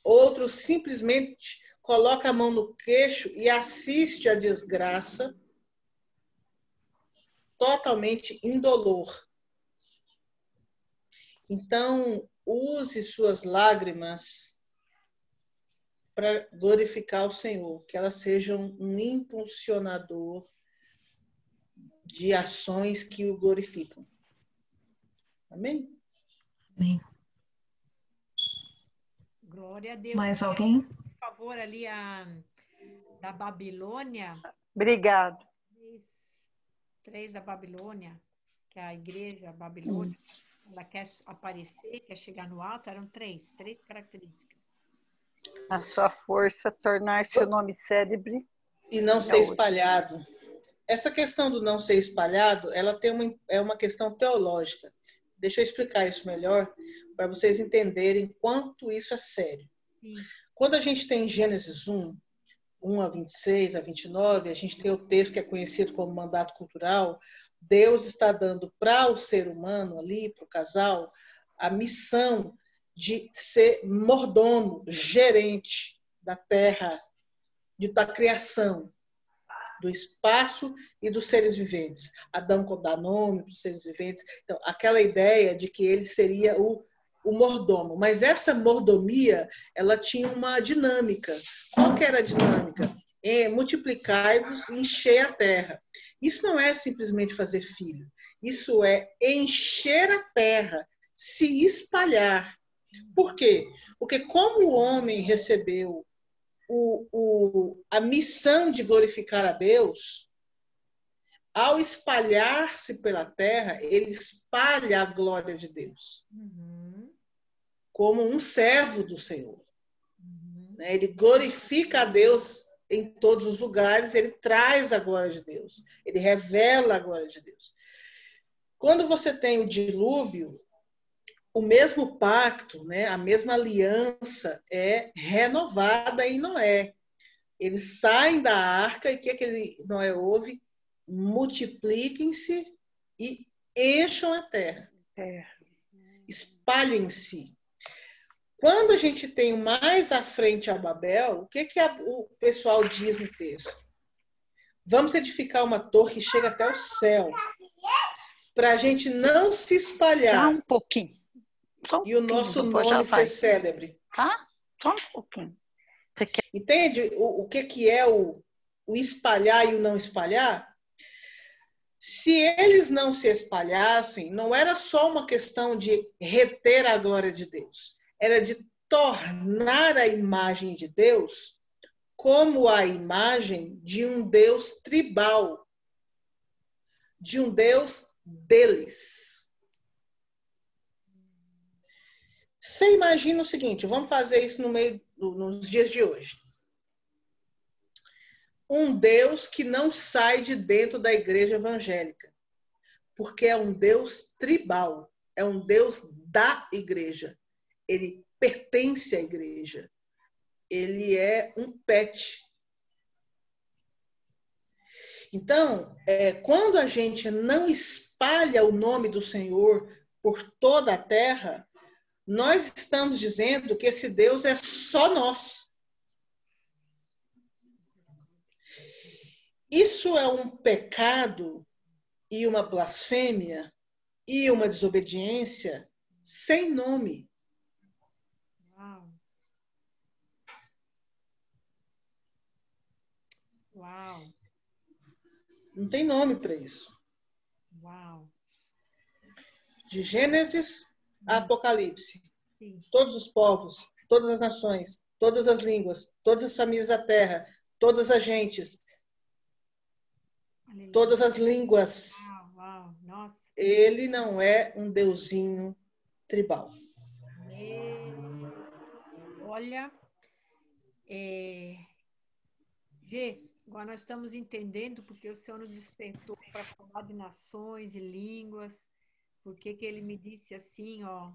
Outros simplesmente colocam a mão no queixo e assiste a desgraça totalmente indolor. Então, use suas lágrimas para glorificar o Senhor, que elas sejam um impulsionador de ações que o glorificam. Amém? Amém. Glória a Deus. Mais alguém? Por favor, ali da Babilônia. Obrigada. 3 da Babilônia, que é a igreja babilônica, ela quer aparecer, quer chegar no alto, eram três características. A sua força, tornar seu nome célebre. E não ser espalhado. Essa questão do não ser espalhado, ela é uma questão teológica. Deixa eu explicar isso melhor, para vocês entenderem quanto isso é sério. Sim. Quando a gente tem Gênesis 1 a 26, a 29, a gente tem o texto que é conhecido como mandato cultural. Deus está dando para o ser humano ali, para o casal, a missão de ser mordomo, gerente da terra, da criação, do espaço e dos seres viventes. Adão dá nome para os seres viventes. Então, aquela ideia de que ele seria o mordomo. Mas essa mordomia, ela tinha uma dinâmica. Qual que era a dinâmica? Multiplicai-vos e encher a terra. Isso não é simplesmente fazer filho. Isso é encher a terra, se espalhar. Por quê? Porque como o homem recebeu a missão de glorificar a Deus, ao espalhar-se pela terra, ele espalha a glória de Deus. Como um servo do Senhor. Ele glorifica a Deus em todos os lugares, ele traz a glória de Deus, ele revela a glória de Deus. Quando você tem o dilúvio, o mesmo pacto, a mesma aliança é renovada em Noé. Eles saem da arca e o que Noé ouve? Multipliquem-se e encham a terra. espalhem-se. Quando a gente tem mais à frente a Babel, o que o pessoal diz no texto? Vamos edificar uma torre que chega até o céu, para a gente não se espalhar. Só um pouquinho. E o nosso nome ser célebre. Tá? Só um pouquinho. Entende o que é o espalhar e o não espalhar? Se eles não se espalhassem, não era só uma questão de reter a glória de Deus, era de tornar a imagem de Deus como a imagem de um Deus tribal, de um Deus deles. Você imagina o seguinte, vamos fazer isso nos dias de hoje. Um Deus que não sai de dentro da igreja evangélica, porque é um Deus tribal, é um Deus da igreja. Ele pertence à igreja. Ele é um pet. Então, quando a gente não espalha o nome do Senhor por toda a terra, nós estamos dizendo que esse Deus é só nosso. Isso é um pecado e uma blasfêmia e uma desobediência sem nome. Uau! Uau! Não tem nome para isso. Uau! De Gênesis a Apocalipse. Sim. Todos os povos, todas as nações, todas as línguas, todas as famílias da terra, todas as gentes, Aleluia. todas as línguas. Uau, uau, nossa. Ele não é um deusinho tribal. Olha, Gê, agora nós estamos entendendo porque o Senhor nos despertou para falar de nações e línguas, porque que ele me disse assim, ó,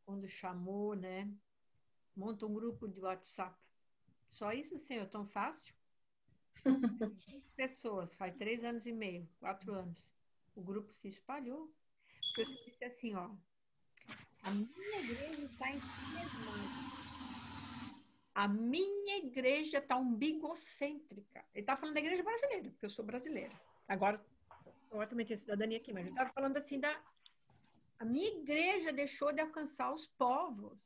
quando chamou, né? Monta um grupo de WhatsApp. Só isso, Senhor, tão fácil? 20 pessoas, faz 3 anos e meio, 4 anos. O grupo se espalhou. Porque eu disse assim, ó, a minha igreja está em si mesma. A minha igreja está umbigocêntrica. Ele está falando da igreja brasileira, porque eu sou brasileira. Agora também tenho cidadania aqui, mas ele estava falando assim a minha igreja deixou de alcançar os povos,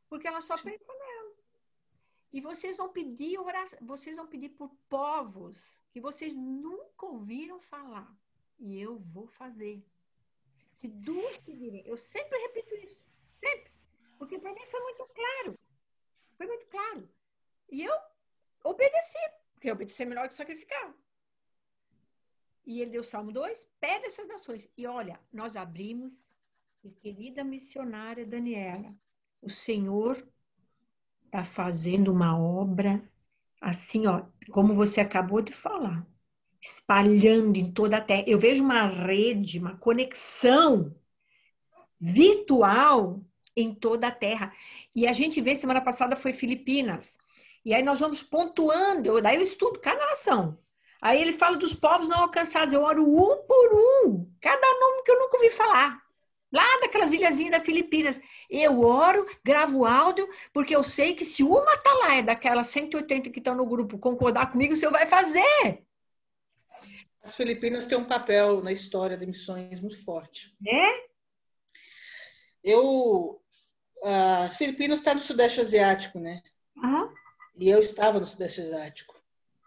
porque ela só pensa nela. E vocês vão pedir vocês vão pedir por povos que vocês nunca ouviram falar. E eu vou fazer. Se 2 pedirem, eu sempre repito isso, sempre. Porque para mim foi muito claro. Foi muito claro. E eu obedeci, porque obedecer é melhor que sacrificar. E ele deu o Salmo 2, pede essas nações. E olha, nós abrimos, e querida missionária Daniela, o Senhor está fazendo uma obra assim, ó, como você acabou de falar, espalhando em toda a terra. Eu vejo uma rede, uma conexão virtual em toda a terra. E a gente vê, semana passada foi Filipinas. E aí nós vamos pontuando, daí eu estudo cada nação. Aí ele fala dos povos não alcançados. Eu oro um por um, cada nome que eu nunca ouvi falar. Lá daquelas ilhazinhas da Filipinas. Eu oro, gravo áudio, porque eu sei que se uma atalaia daquelas 180 que estão no grupo concordar comigo, o senhor vai fazer. As Filipinas têm um papel na história de missões muito forte. É? As Filipinas estão no Sudeste Asiático, né? Uhum. E eu estava no Sudeste Asiático.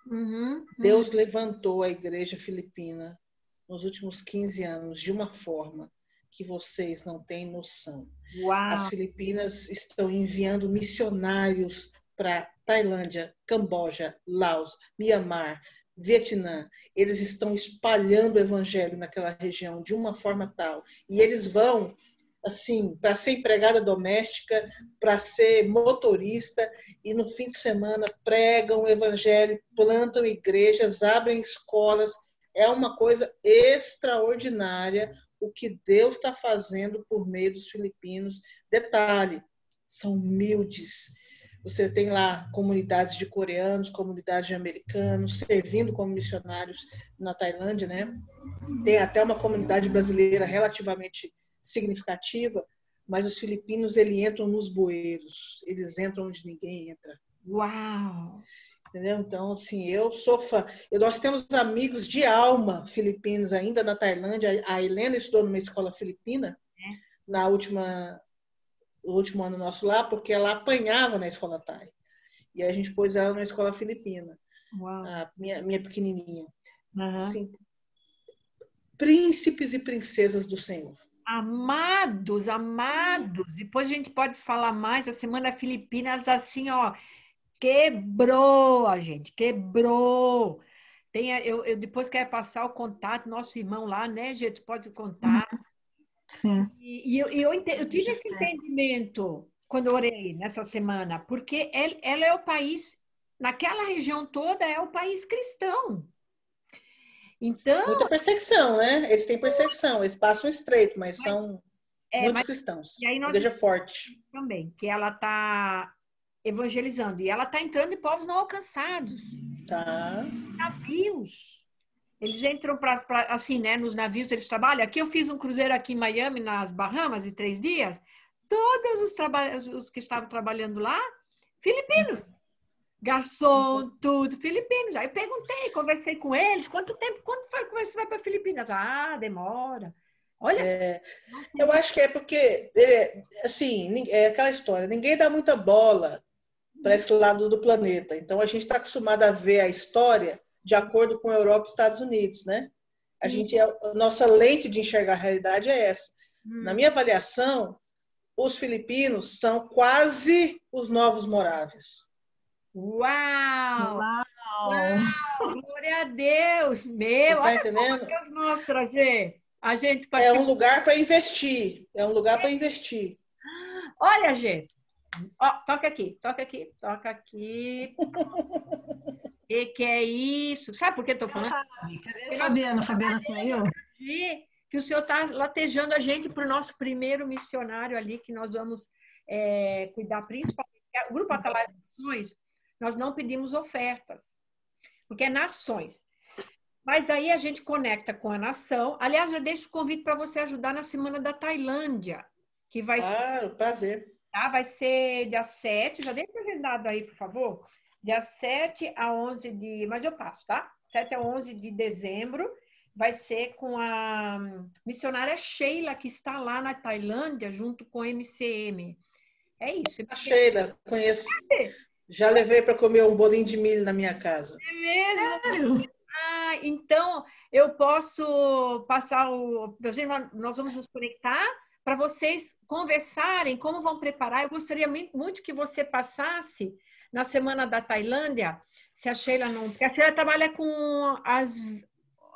Uhum. Deus levantou a igreja filipina nos últimos 15 anos de uma forma que vocês não têm noção. Uau. As Filipinas estão enviando missionários para Tailândia, Camboja, Laos, Mianmar, Vietnã. Eles estão espalhando o evangelho naquela região de uma forma tal. E eles vão, assim, para ser empregada doméstica, para ser motorista, e no fim de semana pregam o evangelho, plantam igrejas, abrem escolas. É uma coisa extraordinária o que Deus está fazendo por meio dos filipinos. Detalhe, são humildes. Você tem lá comunidades de coreanos, comunidades de americanos, servindo como missionários na Tailândia, né? Tem até uma comunidade brasileira relativamente significativa, mas os filipinos, eles entram nos bueiros, eles entram onde ninguém entra. Uau! Entendeu? Então, assim, eu sou fã. Nós temos amigos de alma filipinos ainda na Tailândia. A Helena estudou numa escola filipina no último ano nosso lá, porque ela apanhava na escola Thai. E a gente pôs ela na escola filipina. Uau. A minha pequenininha. Uhum. Assim, príncipes e princesas do Senhor. Amados, amados. Depois a gente pode falar mais. A Semana Filipinas, assim, ó, quebrou a gente, quebrou. Eu depois quero passar o contato, nosso irmão lá, né, gente? Pode contar. Sim. E eu tive esse entendimento quando eu orei nessa semana, porque ela é o país, naquela região toda, é o país cristão. Então, muita perseguição, né? Eles têm perseguição, eles passam estreito, mas são muitos cristãos. E aí nós igreja forte. Também, que ela está evangelizando. E ela está entrando em povos não alcançados. Tá. Navios. Eles entram assim, né? Nos navios eles trabalham. Aqui eu fiz um cruzeiro aqui em Miami, nas Bahamas, em 3 dias. Todos os que estavam trabalhando lá, filipinos. Garçom, tudo, filipinos. Aí eu perguntei, conversei com eles, quanto foi que você vai para Filipinas? Ah, demora. Olha eu acho que é porque, assim, é aquela história, ninguém dá muita bola para esse lado do planeta. Então, a gente está acostumado a ver a história de acordo com a Europa e Estados Unidos, né? A nossa lente de enxergar a realidade é essa. Na minha avaliação, os filipinos são quase os novos moráveis. Uau! Uau! Glória a Deus! Meu, tá entendendo? Deus mostra, Gê. A gente é um lugar para investir. É um lugar para investir. Olha, Gê. Ó, toca aqui, toca aqui, toca aqui. Que é isso? Sabe por que eu tô falando? Cadê a Fabiana? Fabiana saiu? Que o senhor está latejando a gente para o nosso primeiro missionário ali, que nós vamos cuidar principalmente. O Grupo Atalaia Nações, nós não pedimos ofertas, porque é nações. Mas aí a gente conecta com a nação. Aliás, eu deixo o convite para você ajudar na Semana da Tailândia, que vai ser... prazer. Tá? Vai ser dia 7, já deixa agendado aí, por favor. Dia 7 a 11 de... Mas eu passo, tá? 7 a 11 de dezembro. Vai ser com a missionária Sheila, que está lá na Tailândia, junto com a MCM. É isso. A Sheila, conheço. Já levei para comer um bolinho de milho na minha casa. É mesmo? Ah, então, eu posso passar o... Nós vamos nos conectar para vocês conversarem como vão preparar. Eu gostaria muito que você passasse na Semana da Tailândia, se a Sheila não... Porque a Sheila trabalha com as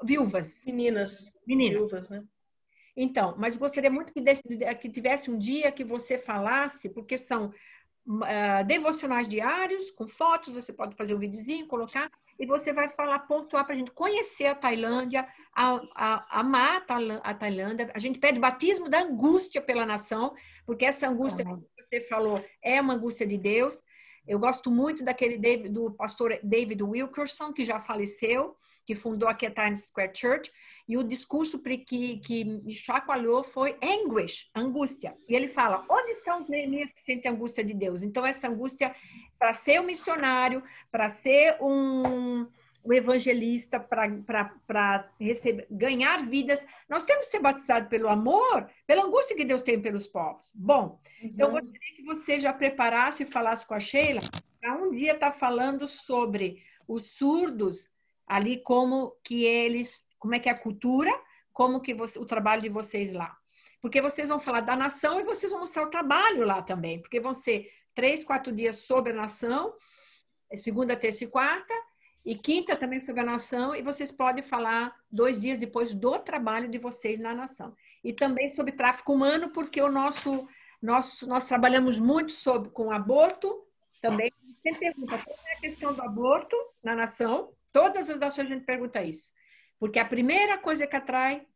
viúvas. Meninas. Viúvas, né? Então, mas gostaria muito que tivesse um dia que você falasse, porque são devocionais diários, com fotos, você pode fazer um videozinho, colocar, e você vai falar, pontuar para a gente conhecer a Tailândia, amar a Tailândia. A gente pede batismo da angústia pela nação, porque essa angústia que você falou é uma angústia de Deus. Eu gosto muito do pastor David Wilkerson, que já faleceu, que fundou aqui a Times Square Church, e o discurso que me chacoalhou foi anguish, angústia. E ele fala, onde estão os neemias que sentem a angústia de Deus? Então, essa angústia, para ser um missionário, para ser um evangelista, para ganhar vidas, nós temos que ser batizados pelo amor, pela angústia que Deus tem pelos povos. Bom, então eu gostaria que você já preparasse e falasse com a Sheila, para um dia estar falando sobre os surdos, ali como é que é a cultura, como que o trabalho de vocês lá. Porque vocês vão falar da nação e vocês vão mostrar o trabalho lá também, porque vão ser 3, 4 dias sobre a nação, segunda, terça e quarta, e quinta também sobre a nação, e vocês podem falar 2 dias depois do trabalho de vocês na nação. E também sobre tráfico humano, porque nós trabalhamos muito com aborto, também. Você pergunta como é a questão do aborto na nação. Todas as nações a gente pergunta isso. Porque a primeira coisa que atrai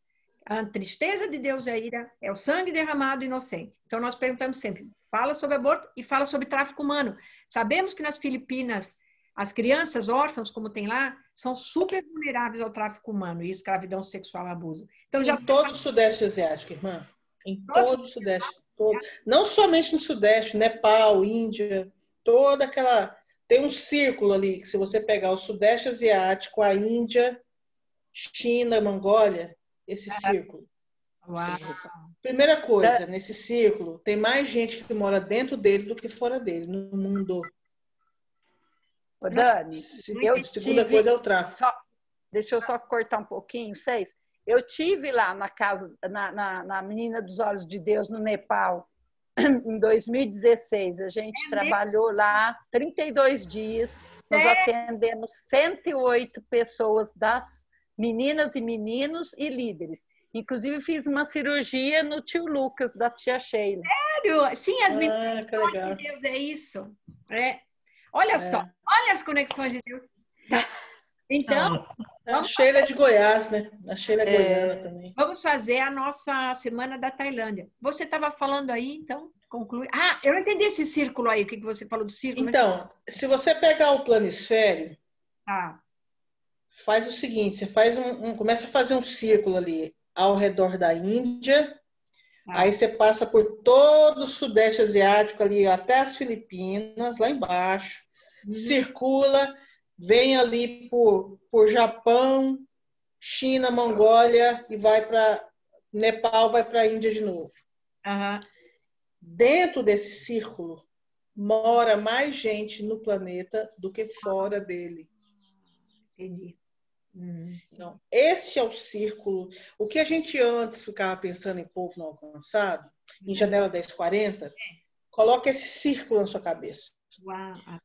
a tristeza de Deus e a ira é o sangue derramado inocente. Então, nós perguntamos sempre, fala sobre aborto e fala sobre tráfico humano. Sabemos que nas Filipinas, as crianças órfãs, como tem lá, são super vulneráveis ao tráfico humano e escravidão sexual e abuso. Então, em todo o Sudeste Asiático, irmã. Em todo o Sudeste. todo. Não somente no Sudeste, Nepal, Índia, toda aquela... Tem um círculo ali, que se você pegar o Sudeste Asiático, a Índia, China, Mongólia, esse círculo. Uau. Primeira coisa, nesse círculo, tem mais gente que mora dentro dele do que fora dele, no mundo. Ô, Dani, Segunda coisa é o tráfico. Deixa eu só cortar um pouquinho, vocês. Eu tive lá na casa, na Menina dos Olhos de Deus, no Nepal, em 2016. A gente trabalhou lá 32 dias. Nós atendemos 108 pessoas, das meninas e meninos e líderes. Inclusive, fiz uma cirurgia no tio Lucas, da tia Sheila. Sério? Sim, as meninas que legal. de Deus, é isso. Olha só, olha as conexões de Deus. Então, a Sheila é de Goiás, né? A Sheila é goiana também. Vamos fazer a nossa Semana da Tailândia. Você estava falando aí, então, conclui. Ah, eu não entendi esse círculo aí, o que você falou do círculo. Então, se você pegar o planisfério, faz o seguinte, você faz começa a fazer um círculo ali ao redor da Índia, aí você passa por todo o Sudeste Asiático ali até as Filipinas, lá embaixo, circula, vem ali por Japão, China, Mongólia e vai para Nepal, vai para a Índia de novo. Dentro desse círculo mora mais gente no planeta do que fora dele. Entendi. Então, este é o círculo. O que a gente antes ficava pensando em povo não alcançado, em Janela 1040, coloca esse círculo na sua cabeça.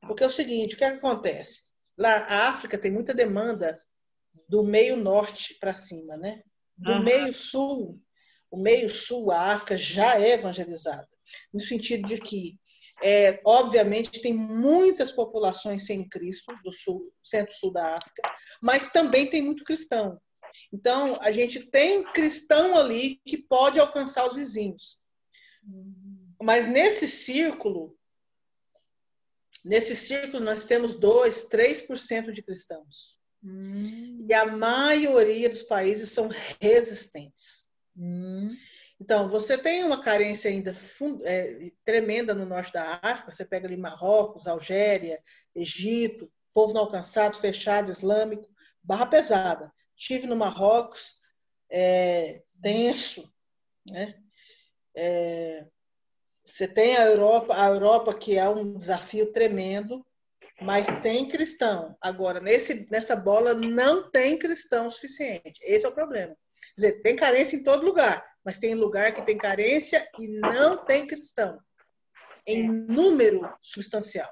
Porque é o seguinte, o que acontece? Lá, a África tem muita demanda do meio norte para cima, né? Do meio sul, o meio sul, a África já é evangelizada. No sentido de que, obviamente, tem muitas populações sem Cristo, do sul, centro-sul da África, mas também tem muito cristão. Então, a gente tem cristão ali que pode alcançar os vizinhos. Mas nesse círculo nós temos 2%, 3% de cristãos. E a maioria dos países são resistentes. Então, você tem uma carência ainda tremenda no norte da África. Você pega ali Marrocos, Algéria, Egito, povo não alcançado, fechado, islâmico, barra pesada. Estive no Marrocos, denso, né? Você tem a Europa que é um desafio tremendo, mas tem cristão. Agora, nessa bola não tem cristão suficiente. Esse é o problema. Quer dizer, tem carência em todo lugar, mas tem lugar que tem carência e não tem cristão. Em número substancial.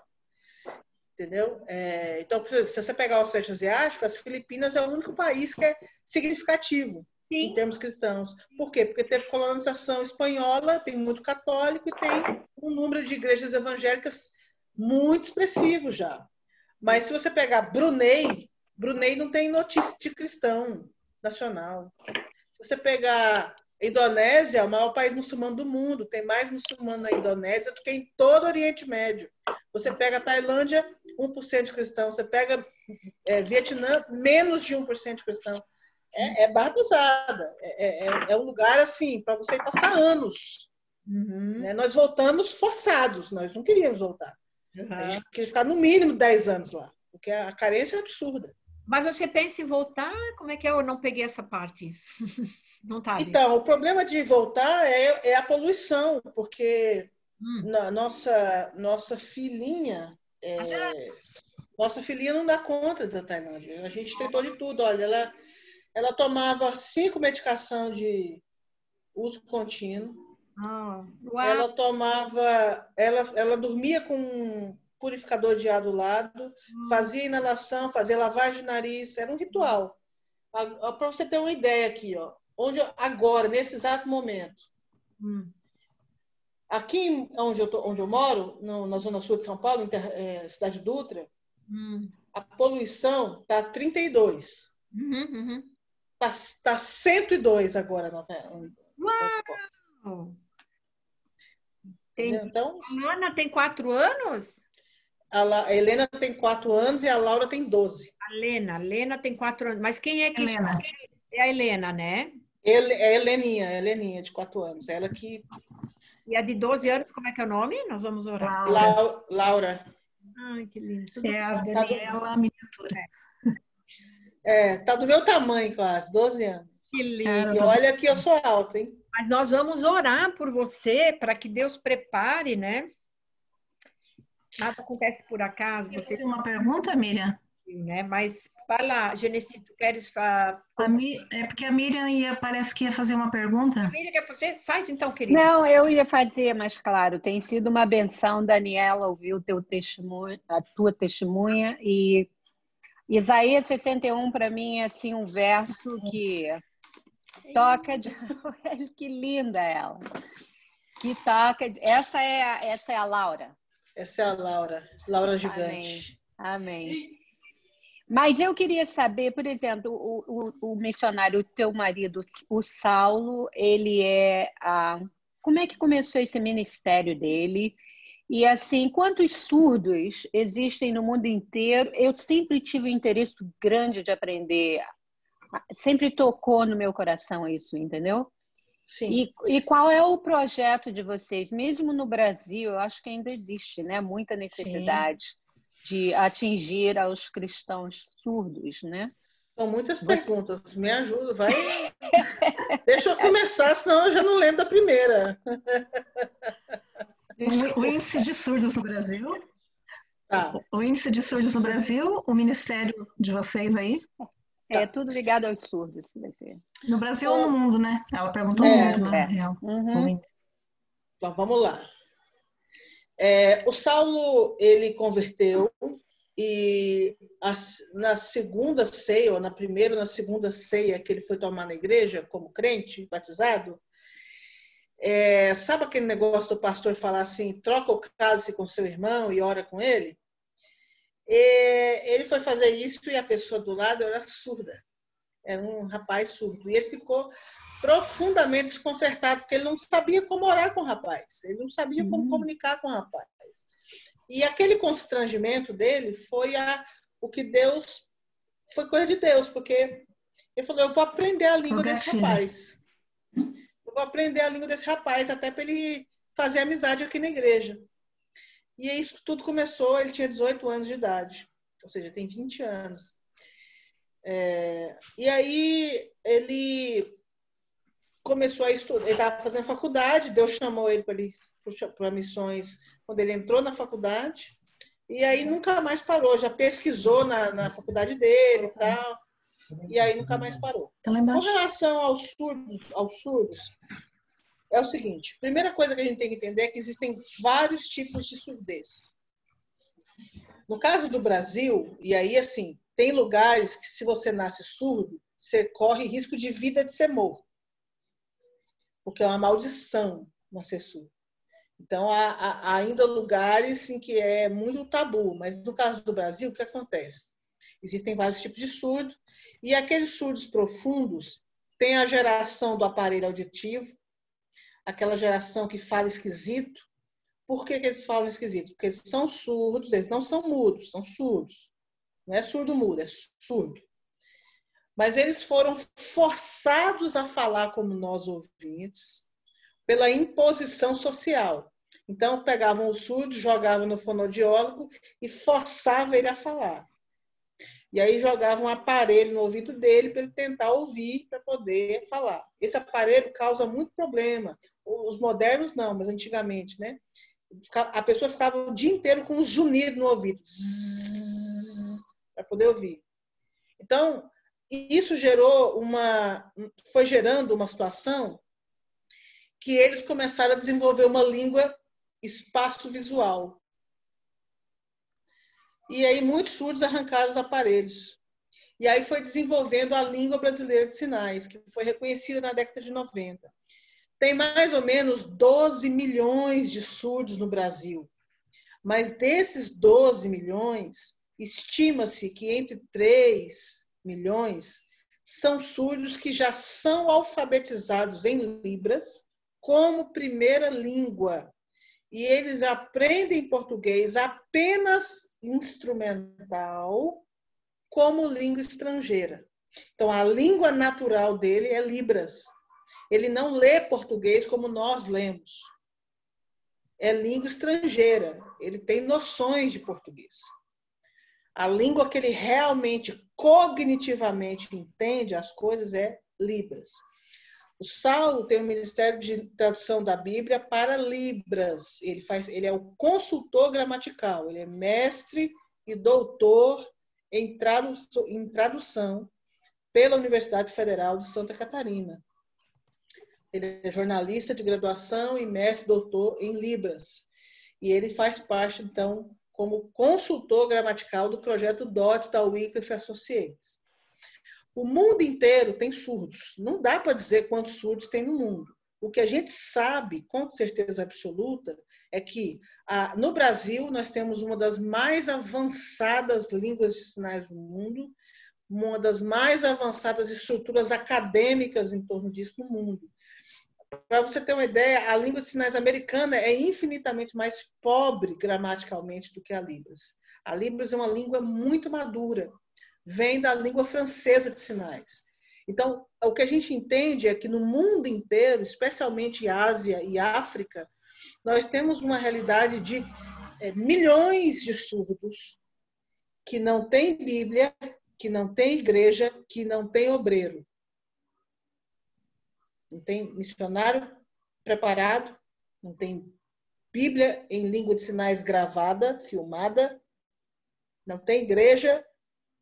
Entendeu? Então, se você pegar o Sudeste Asiático, as Filipinas é o único país que é significativo em termos cristãos. Por quê? Porque teve colonização espanhola, tem muito católico e tem um número de igrejas evangélicas muito expressivo já. Mas se você pegar Brunei não tem notícia de cristão nacional. Se você pegar Indonésia, o maior país muçulmano do mundo, tem mais muçulmano na Indonésia do que em todo o Oriente Médio. Você pega a Tailândia, 1% de cristão. Você pega Vietnã, menos de 1% de cristão. É barra pesada. É um lugar assim, para você passar anos. Né? Nós voltamos forçados, nós não queríamos voltar. A gente queria ficar no mínimo 10 anos lá, porque a carência é absurda. Mas você pensa em voltar? Como é que eu não peguei essa parte? Não tá. Então, o problema de voltar é a poluição, porque nossa filhinha não dá conta da Tailândia. A gente tentou de tudo. Olha, ela tomava 5 medicações de uso contínuo. Ela dormia com um purificador de ar do lado, fazia inalação, fazia lavagem de nariz, era um ritual. Para você ter uma ideia aqui, ó, agora, nesse exato momento, aqui onde eu moro, na zona sul de São Paulo, cidade Dutra, a poluição está 32. Está 102 agora. Uau! Então, a Ana tem 4 anos? A Helena tem 4 anos e a Laura tem 12. A Helena tem 4 anos. Mas quem é que... Helena. É a Helena, né? É a Heleninha de 4 anos. Ela que E a de 12 anos, como é que é o nome? Nós vamos orar. Laura. Ai, que lindo. É a Daniela miniatura. Tá do meu tamanho quase, 12 anos. Que lindo. E olha que eu sou alta, hein? Mas nós vamos orar por você para que Deus prepare, né? Nada acontece por acaso. Você tem uma pergunta, Miriam? Né? Mas vai lá, Genesi, tu queres falar? É porque a Miriam parece que ia fazer uma pergunta. A Miriam quer fazer? Faz então, querida. Não, eu ia fazer, mas claro, tem sido uma benção, Daniela, ouvir o teu testemunho, a tua testemunha, e Isaías 61 para mim é assim um verso que toca de... Que linda ela. Que toca. Essa é a Laura. Essa é a Laura Gigante. Amém. Mas eu queria saber, por exemplo, o missionário, o teu marido, o Saulo, ele como é que começou esse ministério dele? E assim, quantos surdos existem no mundo inteiro? Eu sempre tive um interesse grande de aprender, sempre tocou no meu coração isso, entendeu? Sim. E qual é o projeto de vocês? Mesmo no Brasil, eu acho que ainda existe, né? Muita necessidade. Sim. De atingir aos cristãos surdos, né? São muitas perguntas. Me ajuda, vai. Deixa eu começar, senão eu já não lembro da primeira. O índice de surdos no Brasil. Tá. O índice de surdos no Brasil, o ministério de vocês aí. É tudo ligado aos surdos. No Brasil ou no mundo, né? Ela perguntou no mundo, né? Real. Uhum. Então, vamos lá. O Saulo, ele converteu e na segunda ceia, ou na primeira ou na segunda ceia que ele foi tomar na igreja como crente, batizado, sabe aquele negócio do pastor falar assim, troca o cálice com seu irmão e ora com ele? Ele foi fazer isso e a pessoa do lado era surda, era um rapaz surdo, e ele ficou profundamente desconcertado, porque ele não sabia como orar com o rapaz, ele não sabia como comunicar com o rapaz. E aquele constrangimento dele foi foi coisa de Deus, porque ele falou, eu vou aprender a língua desse rapaz. Eu vou aprender a língua desse rapaz, até para ele fazer amizade aqui na igreja. E isso tudo começou, ele tinha 18 anos de idade, ou seja, tem 20 anos. E aí ele começou a estudar, ele estava fazendo faculdade, Deus chamou ele para missões quando ele entrou na faculdade, e aí nunca mais parou, já pesquisou na faculdade dele e tal, e aí nunca mais parou. Com relação aos surdos, é o seguinte, a primeira coisa que a gente tem que entender é que existem vários tipos de surdez. No caso do Brasil, e aí assim, tem lugares que se você nasce surdo, você corre risco de vida de ser morto. Porque é uma maldição nascer surdo. Então, há ainda lugares em que é muito tabu, mas no caso do Brasil, o que acontece? Existem vários tipos de surdo, e aqueles surdos profundos têm a geração do aparelho auditivo, aquela geração que fala esquisito. Por que eles falam esquisito? Porque eles são surdos, eles não são mudos, são surdos. Não é surdo-mudo, é surdo. Mas eles foram forçados a falar como nós ouvintes pela imposição social. Então, pegavam o surdo, jogavam no fonoaudiólogo e forçavam ele a falar. E aí jogavam um aparelho no ouvido dele para ele tentar ouvir, para poder falar. Esse aparelho causa muito problema. Os modernos não, mas antigamente, né? A pessoa ficava o dia inteiro com um zunido no ouvido, para poder ouvir. Então, isso foi gerando uma situação que eles começaram a desenvolver uma língua espaço-visual. E aí muitos surdos arrancaram os aparelhos. E aí foi desenvolvendo a língua brasileira de sinais, que foi reconhecida na década de 90. Tem mais ou menos 12 milhões de surdos no Brasil. Mas desses 12 milhões, estima-se que entre 3 milhões são surdos que já são alfabetizados em Libras como primeira língua. E eles aprendem português apenas instrumental como língua estrangeira. Então, a língua natural dele é Libras. Ele não lê português como nós lemos. é língua estrangeira, ele tem noções de português. A língua que ele realmente, cognitivamente entende as coisas é Libras. O Saulo tem um ministério de tradução da Bíblia para Libras. Ele é o consultor gramatical, ele é mestre e doutor em tradução pela Universidade Federal de Santa Catarina. Ele é jornalista de graduação e mestre doutor em Libras. E ele faz parte, então, como consultor gramatical do projeto DOT da Wycliffe Associates. O mundo inteiro tem surdos. Não dá para dizer quantos surdos tem no mundo. O que a gente sabe, com certeza absoluta, é que no Brasil nós temos uma das mais avançadas línguas de sinais do mundo, uma das mais avançadas estruturas acadêmicas em torno disso no mundo. Para você ter uma ideia, a língua de sinais americana é infinitamente mais pobre gramaticalmente do que a Libras. A Libras é uma língua muito madura, vem da língua francesa de sinais. Então, o que a gente entende é que no mundo inteiro, especialmente Ásia e África, nós temos uma realidade de milhões de surdos que não têm Bíblia, que não têm igreja, que não têm obreiro. Não tem missionário preparado, não tem Bíblia em língua de sinais gravada, filmada, não tem igreja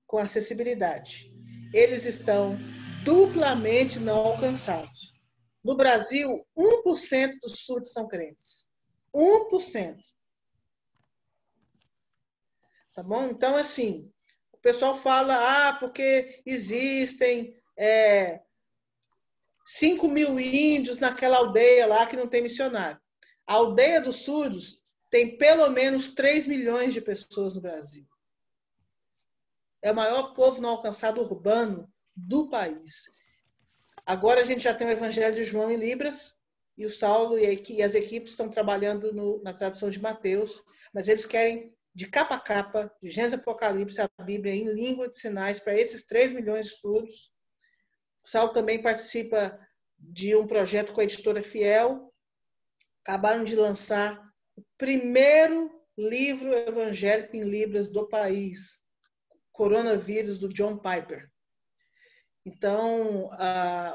com acessibilidade. Eles estão duplamente não alcançados. No Brasil, 1% dos surdos são crentes. 1%. Tá bom? Então, assim, o pessoal fala, porque existem 5.000 índios naquela aldeia lá que não tem missionário. A aldeia dos surdos tem pelo menos 3 milhões de pessoas no Brasil. É o maior povo não alcançado urbano do país. Agora a gente já tem o Evangelho de João em Libras, e o Saulo e as equipes estão trabalhando na tradução de Mateus, mas eles querem, de capa a capa, de Gênesis a Apocalipse, a Bíblia em língua de sinais para esses 3 milhões de surdos. O Saulo também participa de um projeto com a editora Fiel. Acabaram de lançar o primeiro livro evangélico em Libras do país, Coronavírus, do John Piper. Então,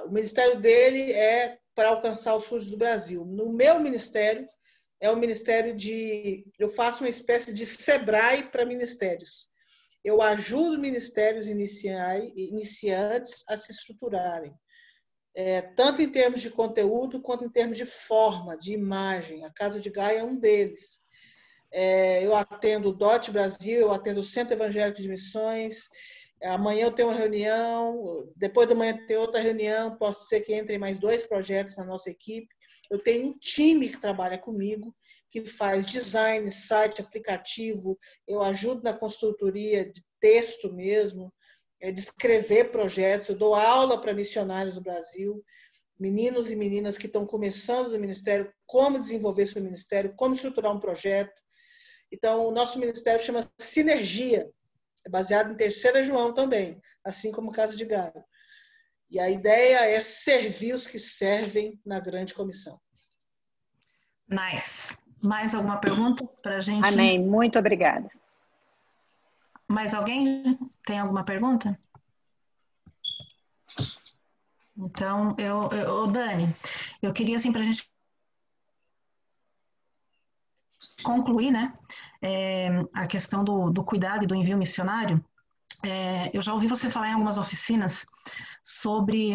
o ministério dele é para alcançar os surdos do Brasil. No meu ministério, é o ministério eu faço uma espécie de SEBRAE para ministérios. Eu ajudo ministérios iniciantes a se estruturarem, tanto em termos de conteúdo, quanto em termos de forma, de imagem. A Casa de Gaia é um deles. Eu atendo o DOT Brasil, eu atendo o Centro Evangélico de Missões. Amanhã eu tenho uma reunião, depois da manhã tem outra reunião, pode ser que entrem mais 2 projetos na nossa equipe. Eu tenho um time que trabalha comigo, que faz design, site, aplicativo, eu ajudo na consultoria de texto mesmo, de escrever projetos, eu dou aula para missionários do Brasil, meninos e meninas que estão começando no ministério, como desenvolver seu ministério, como estruturar um projeto. Então, o nosso ministério chama Sinergia, é baseado em 3 João também, assim como Casa de Gaia. E a ideia é servir os que servem na grande comissão. Nice. Mais alguma pergunta para a gente? Amém. Muito obrigada. Mais alguém tem alguma pergunta? Então, Dani, eu queria, assim, para a gente concluir, né, a questão do cuidado e do envio missionário. Eu já ouvi você falar em algumas oficinas sobre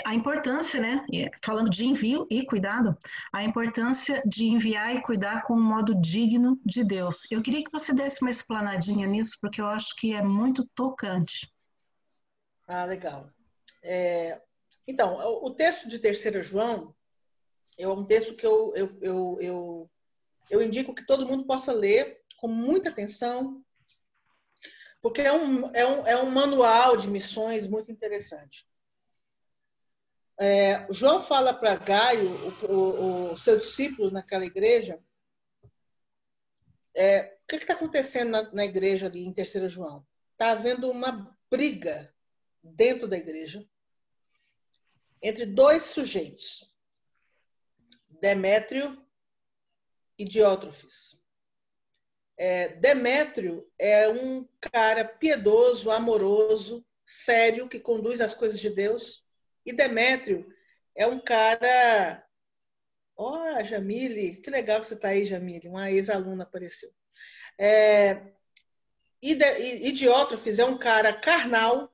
a importância, né, falando de envio e cuidado, a importância de enviar e cuidar com um modo digno de Deus. Eu queria que você desse uma explanadinha nisso, porque eu acho que é muito tocante. Legal. Então, o texto de 3 João é um texto que eu indico que todo mundo possa ler com muita atenção, porque é um manual de missões muito interessante. João fala para Gaio, o seu discípulo naquela igreja, o que está acontecendo na igreja ali em 3 João? Está havendo uma briga dentro da igreja entre 2 sujeitos, Demétrio e Diótrefes. Demétrio é um cara piedoso, amoroso, sério, que conduz as coisas de Deus. E Demétrio é um cara... Ó, Jamile, que legal que você está aí, Jamile. Uma ex-aluna apareceu. E Diótrefes é um cara carnal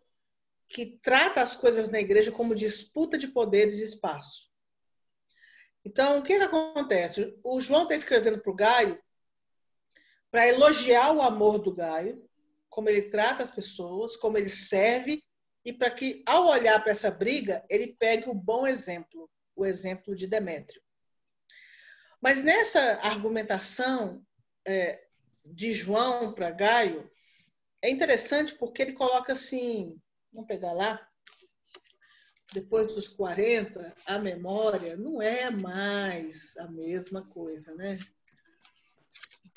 que trata as coisas na igreja como disputa de poder e de espaço. Então, o que acontece? O João está escrevendo para o Gaio para elogiar o amor do Gaio, como ele trata as pessoas, como ele serve, e para que, ao olhar para essa briga, ele pegue o bom exemplo, o exemplo de Demétrio. Mas nessa argumentação de João para Gaio, é interessante porque ele coloca assim, vamos pegar lá, depois dos 40, a memória não é mais a mesma coisa, né?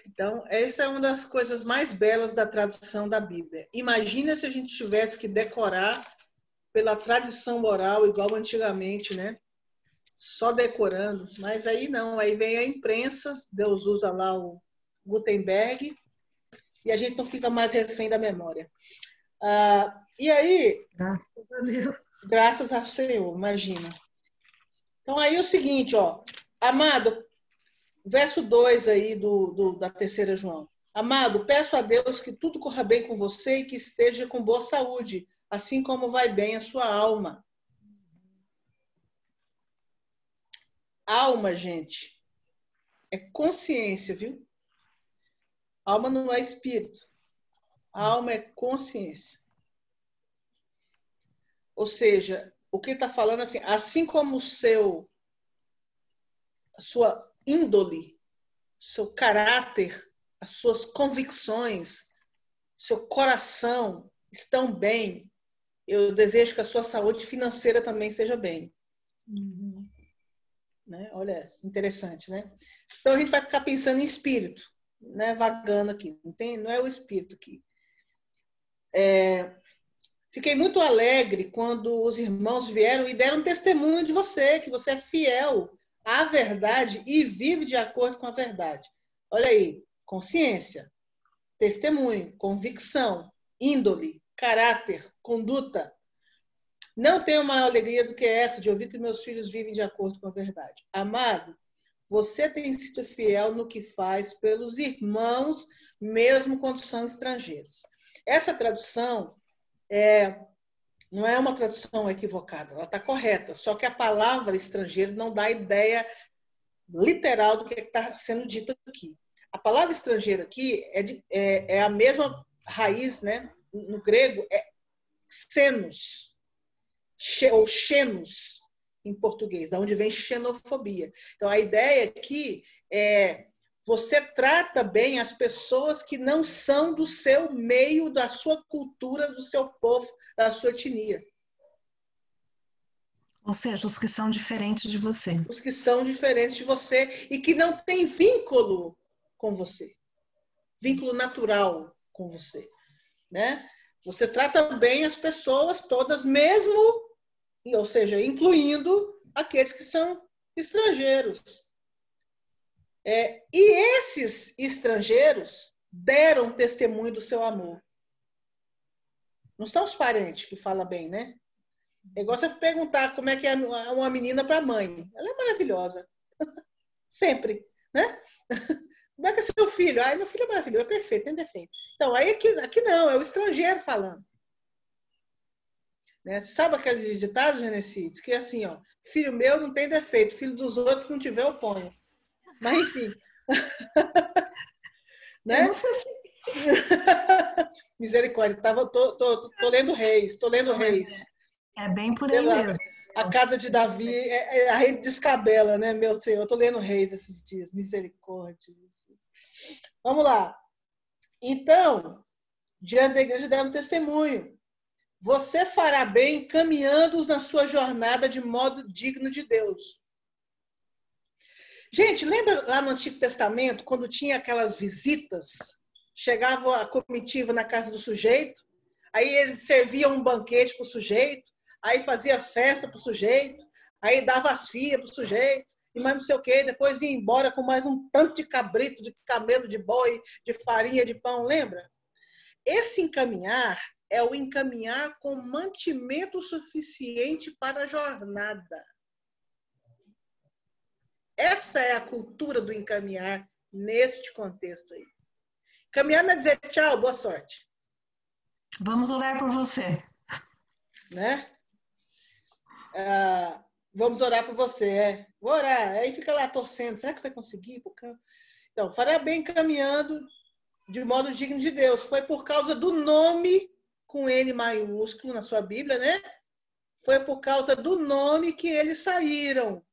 Então, essa é uma das coisas mais belas da tradução da Bíblia. Imagina se a gente tivesse que decorar pela tradição oral, igual antigamente, né? Só decorando. Mas aí não, aí vem a imprensa, Deus usa lá o Gutenberg, e a gente não fica mais refém da memória. E aí... Graças a Deus. Graças ao Senhor, imagina. Então, aí é o seguinte, ó. Amado, verso 2 aí da 3ª João. Amado, peço a Deus que tudo corra bem com você e que esteja com boa saúde, assim como vai bem a sua alma. Alma, gente, é consciência, viu? Alma não é espírito. Alma é consciência. Ou seja, o que está falando assim como a sua índole, seu caráter, as suas convicções, seu coração estão bem, eu desejo que a sua saúde financeira também esteja bem. Uhum. Né? Olha, interessante, né? Então a gente vai ficar pensando em espírito, né? Vagando aqui, não é o espírito aqui. Fiquei muito alegre quando os irmãos vieram e deram testemunho de você, que você é fiel à verdade e vive de acordo com a verdade. Olha aí, consciência, testemunho, convicção, índole, caráter, conduta. Não tenho maior alegria do que essa de ouvir que meus filhos vivem de acordo com a verdade. Amado, você tem sido fiel no que faz pelos irmãos, mesmo quando são estrangeiros. Essa tradução não é uma tradução equivocada, ela está correta, só que a palavra estrangeiro não dá ideia literal do que está sendo dito aqui. A palavra estrangeiro aqui é a mesma raiz, né? No grego é xenos, ou xenos em português, da onde vem xenofobia. Então a ideia aqui é você trata bem as pessoas que não são do seu meio, da sua cultura, do seu povo, da sua etnia. Ou seja, os que são diferentes de você. Os que são diferentes de você e que não têm vínculo com você. Vínculo natural com você. Né? Você trata bem as pessoas todas, mesmo, ou seja, incluindo aqueles que são estrangeiros. E esses estrangeiros deram testemunho do seu amor. Não são os parentes que falam bem, né? É igual você perguntar como é que é uma menina para a mãe. Ela é maravilhosa. Sempre, né? Como é que é seu filho? Ai, meu filho é maravilhoso, é perfeito, tem defeito. Então, aí aqui não, é o estrangeiro falando. Né? Sabe aquele ditado, Genesi? Diz que é assim, ó, filho meu não tem defeito, filho dos outros, se não tiver, eu ponho. Mas, enfim. Né? Misericórdia. Tô lendo Reis. É bem por aí mesmo. A casa de Davi, a gente descabela, né, meu Senhor? Eu tô lendo Reis esses dias. Misericórdia. Vamos lá. Então, diante da igreja deram testemunho. Você fará bem caminhando na sua jornada de modo digno de Deus. Gente, lembra lá no Antigo Testamento, quando tinha aquelas visitas, chegava a comitiva na casa do sujeito, aí eles serviam um banquete para o sujeito, aí fazia festa para o sujeito, aí dava as filhas para o sujeito, e mais não sei o quê, depois ia embora com mais um tanto de cabrito, de camelo, de boi, de farinha, de pão, lembra? Esse encaminhar é o encaminhar com mantimento suficiente para a jornada. Essa é a cultura do encaminhar neste contexto aí. Caminhar não é dizer tchau, boa sorte. Vamos orar por você. Né? Vamos orar por você. Vou orar. Aí fica lá torcendo. Será que vai conseguir? Então, fará bem caminhando de modo digno de Deus. Foi por causa do nome com N maiúsculo na sua Bíblia, né? Foi por causa do nome que eles saíram,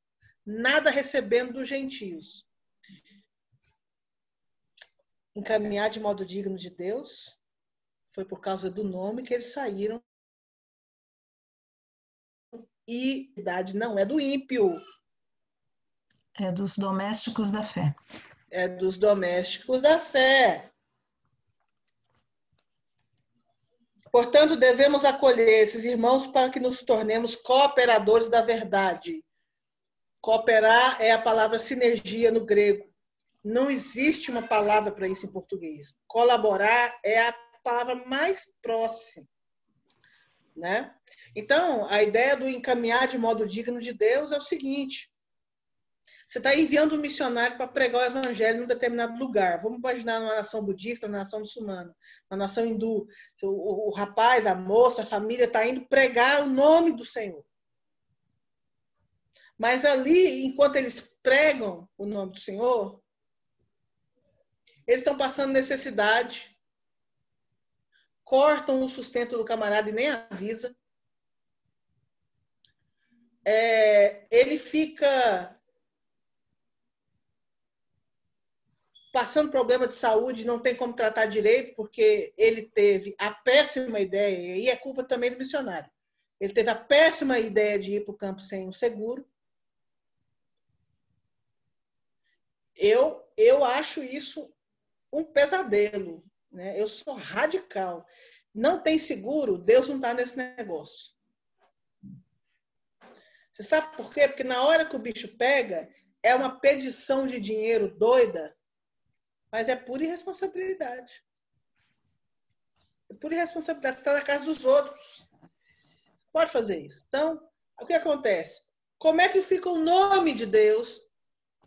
nada recebendo dos gentios. Encaminhar de modo digno de Deus foi por causa do nome que eles saíram. E a idade não é do ímpio. É dos domésticos da fé. É dos domésticos da fé. Portanto, devemos acolher esses irmãos para que nos tornemos cooperadores da verdade. Cooperar é a palavra sinergia no grego. Não existe uma palavra para isso em português. Colaborar é a palavra mais próxima, né? Então, a ideia do encaminhar de modo digno de Deus é o seguinte: você está enviando um missionário para pregar o evangelho em um determinado lugar. Vamos imaginar uma nação budista, uma nação muçulmana, uma nação hindu. O rapaz, a moça, a família está indo pregar o nome do Senhor. Mas ali, enquanto eles pregam o nome do Senhor, eles estão passando necessidade, cortam o sustento do camarada e nem avisa. Ele fica passando problema de saúde, não tem como tratar direito, porque ele teve a péssima ideia, e é culpa também do missionário. Ele teve a péssima ideia de ir para o campo sem um seguro. Eu acho isso um pesadelo, né? Eu sou radical. Não tem seguro, Deus não está nesse negócio. Você sabe por quê? Porque na hora que o bicho pega, é uma pedição de dinheiro doida, mas é pura irresponsabilidade. É pura irresponsabilidade. Você está na casa dos outros. Você pode fazer isso. Então, o que acontece? Como é que fica o nome de Deus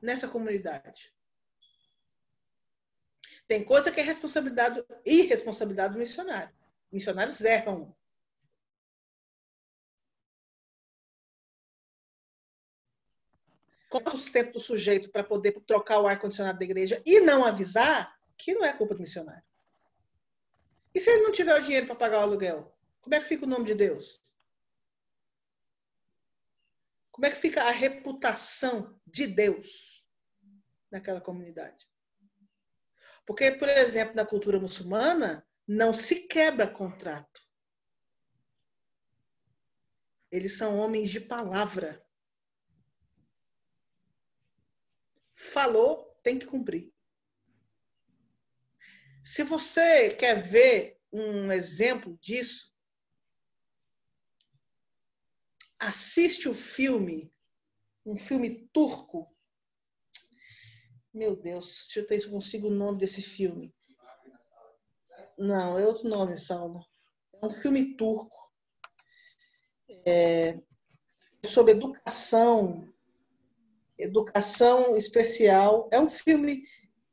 nessa comunidade? Tem coisa que é responsabilidade e irresponsabilidade do missionário. Missionários erram. Qual é o sustento do sujeito para poder trocar o ar-condicionado da igreja e não avisar, que não é culpa do missionário. E se ele não tiver o dinheiro para pagar o aluguel? Como é que fica o nome de Deus? Como é que fica a reputação de Deus naquela comunidade? Porque, por exemplo, na cultura muçulmana, não se quebra contrato. Eles são homens de palavra. Falou, tem que cumprir. Se você quer ver um exemplo disso, assiste o filme, um filme turco. Meu Deus, deixa eu ver se eu consigo o nome desse filme. Não, é outro nome, Saulo. É um filme turco. Sobre educação especial. É um filme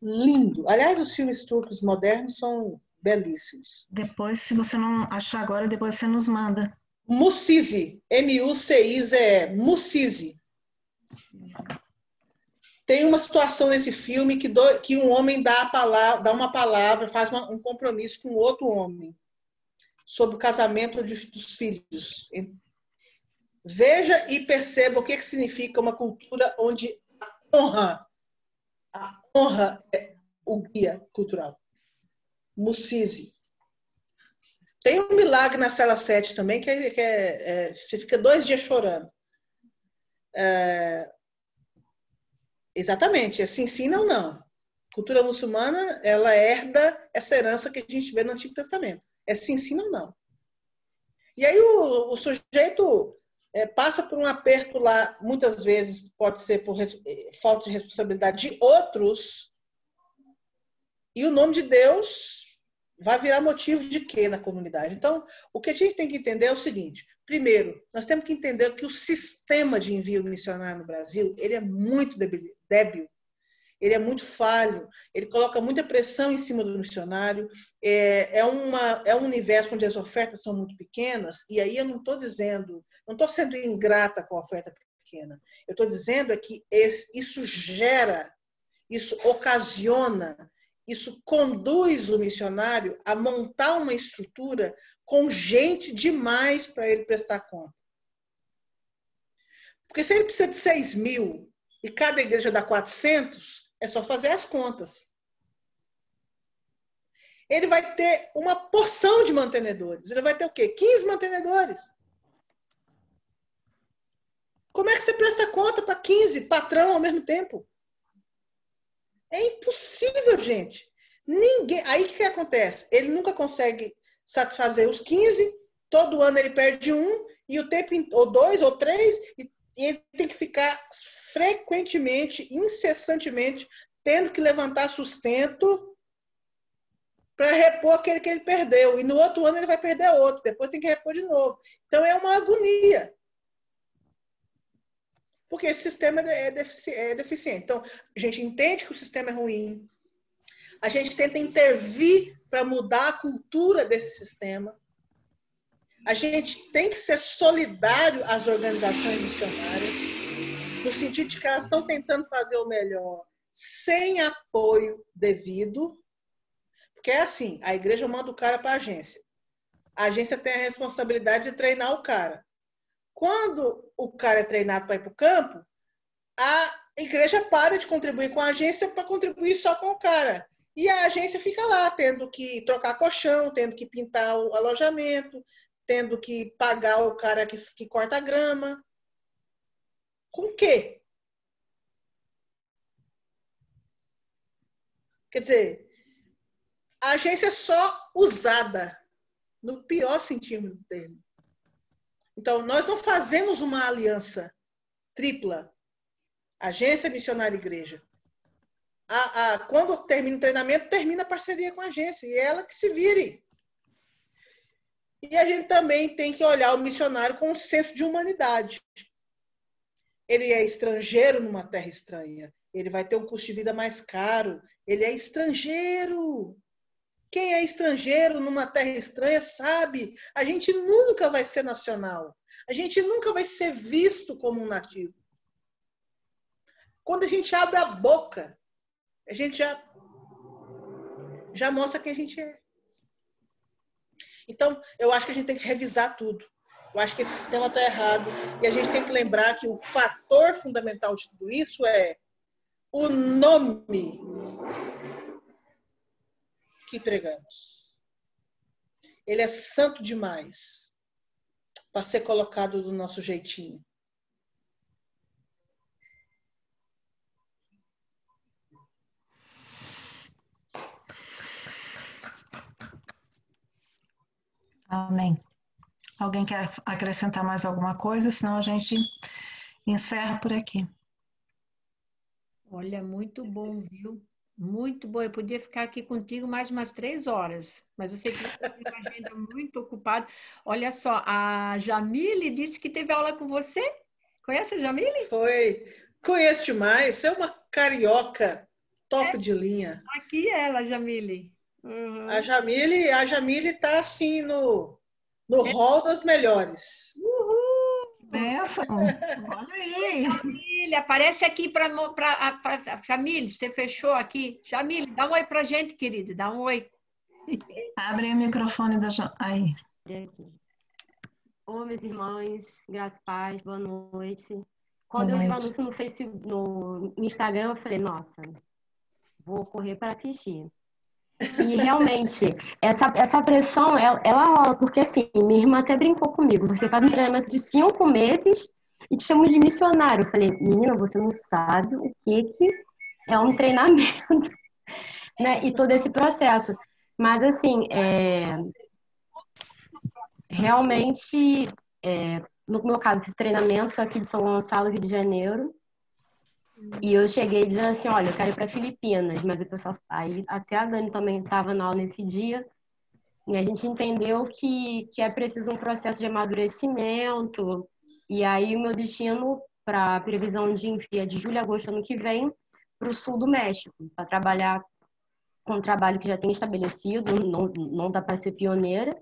lindo. Aliás, os filmes turcos modernos são belíssimos. Depois, se você não achar agora, depois você nos manda. Mucize, M-U-C-I-Z-E, Mucize. Tem uma situação nesse filme que um homem dá uma palavra, faz um compromisso com outro homem sobre o casamento dos filhos. Veja e perceba o que significa uma cultura onde a honra é o guia cultural. Mucize. Tem um milagre na cela 7 também, que você fica 2 dias chorando. Exatamente, é sim, sim, não, não. A cultura muçulmana, ela herda essa herança que a gente vê no Antigo Testamento. É sim, sim, não, não. E aí o sujeito passa por um aperto lá, muitas vezes pode ser por falta de responsabilidade de outros, e o nome de Deus vai virar motivo de quê na comunidade? Então, o que a gente tem que entender é o seguinte: primeiro, nós temos que entender que o sistema de envio missionário no Brasil, ele é muito débil, ele é muito falho, ele coloca muita pressão em cima do missionário, é um universo onde as ofertas são muito pequenas, e aí eu não estou dizendo, não estou sendo ingrata com a oferta pequena, eu estou dizendo é que isso gera, isso ocasiona, isso conduz o missionário a montar uma estrutura com gente demais para ele prestar conta. Porque se ele precisa de 6.000 e cada igreja dá 400, é só fazer as contas. Ele vai ter uma porção de mantenedores. Ele vai ter o quê? 15 mantenedores. Como é que você presta conta para 15 patrão ao mesmo tempo? É impossível, gente. Ninguém. Aí o que acontece? Ele nunca consegue satisfazer os 15, todo ano ele perde um, e o tempo, ou 2, ou 3, e ele tem que ficar frequentemente, incessantemente, tendo que levantar sustento para repor aquele que ele perdeu. E no outro ano ele vai perder outro, depois tem que repor de novo. Então é uma agonia. Porque esse sistema é deficiente. Então, a gente entende que o sistema é ruim, a gente tenta intervir para mudar a cultura desse sistema, a gente tem que ser solidário às organizações missionárias, no sentido de que elas estão tentando fazer o melhor sem apoio devido, porque é assim, a igreja manda o cara para a agência tem a responsabilidade de treinar o cara. Quando o cara é treinado para ir para o campo, a igreja para de contribuir com a agência para contribuir só com o cara. E a agência fica lá, tendo que trocar colchão, tendo que pintar o alojamento, tendo que pagar o cara que corta a grama. Com o quê? Quer dizer, a agência é só usada, no pior sentido do termo. Então, nós não fazemos uma aliança tripla, agência, missionária e igreja. Quando termina o treinamento, termina a parceria com a agência, e é ela que se vire. E a gente também tem que olhar o missionário com um senso de humanidade. Ele é estrangeiro numa terra estranha, ele vai ter um custo de vida mais caro, ele é estrangeiro. Quem é estrangeiro numa terra estranha sabe, a gente nunca vai ser nacional. A gente nunca vai ser visto como um nativo. Quando a gente abre a boca, a gente já mostra quem a gente é. Então, eu acho que a gente tem que revisar tudo. Eu acho que esse sistema está errado. E a gente tem que lembrar que o fator fundamental de tudo isso é o nome que pregamos. Ele é santo demais para ser colocado do nosso jeitinho. Amém. Alguém quer acrescentar mais alguma coisa? Senão a gente encerra por aqui. Olha, muito bom, viu? Muito bom. Eu podia ficar aqui contigo mais umas 3 horas, mas eu sei que você tem uma agenda muito ocupada. Olha só, a Jamile disse que teve aula com você. Conhece a Jamile? Foi. Conheço demais. Você é uma carioca top de linha. Aqui ela, Jamile. Uhum. A Jamile está assim no hall das melhores. Benção! Olha aí! Jamile, aparece aqui para Jamile, você fechou aqui? Jamile, dá um oi para a gente, querida. Dá um oi. Abre o microfone da aí. Oi, meus irmãos, graças a paz, boa noite. Quando eu vi o anúncio no Facebook, no Instagram, eu falei, nossa, vou correr para assistir. E realmente, essa pressão, ela rola, porque assim, minha irmã até brincou comigo, você faz um treinamento de 5 meses e te chamam de missionário. Eu falei, menina, você não sabe o que é um treinamento, né? E todo esse processo. Mas assim, realmente, no meu caso, fiz treinamento aqui de São Gonçalo, Rio de Janeiro. E eu cheguei dizendo assim, olha, eu quero ir para Filipinas, mas o pessoal, aí até a Dani também estava na aula nesse dia, e a gente entendeu que é preciso um processo de amadurecimento, e aí o meu destino para a previsão de envio é de julho a agosto ano que vem, para o sul do México, para trabalhar com um trabalho que já tem estabelecido, não dá para ser pioneira,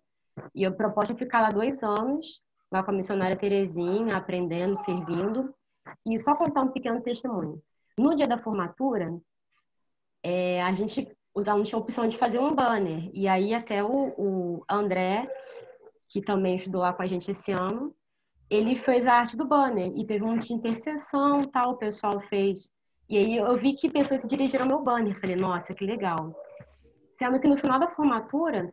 e a proposta é ficar lá 2 anos, lá com a missionária Terezinha, aprendendo, servindo. E só contar um pequeno testemunho. No dia da formatura, os alunos tinham a opção de fazer um banner. E aí até o André, que também estudou lá com a gente esse ano, ele fez a arte do banner. E teve um monte de intercessão, tal, o pessoal fez. E aí eu vi que pessoas se dirigiram ao meu banner. Falei, nossa, que legal. Sendo que no final da formatura,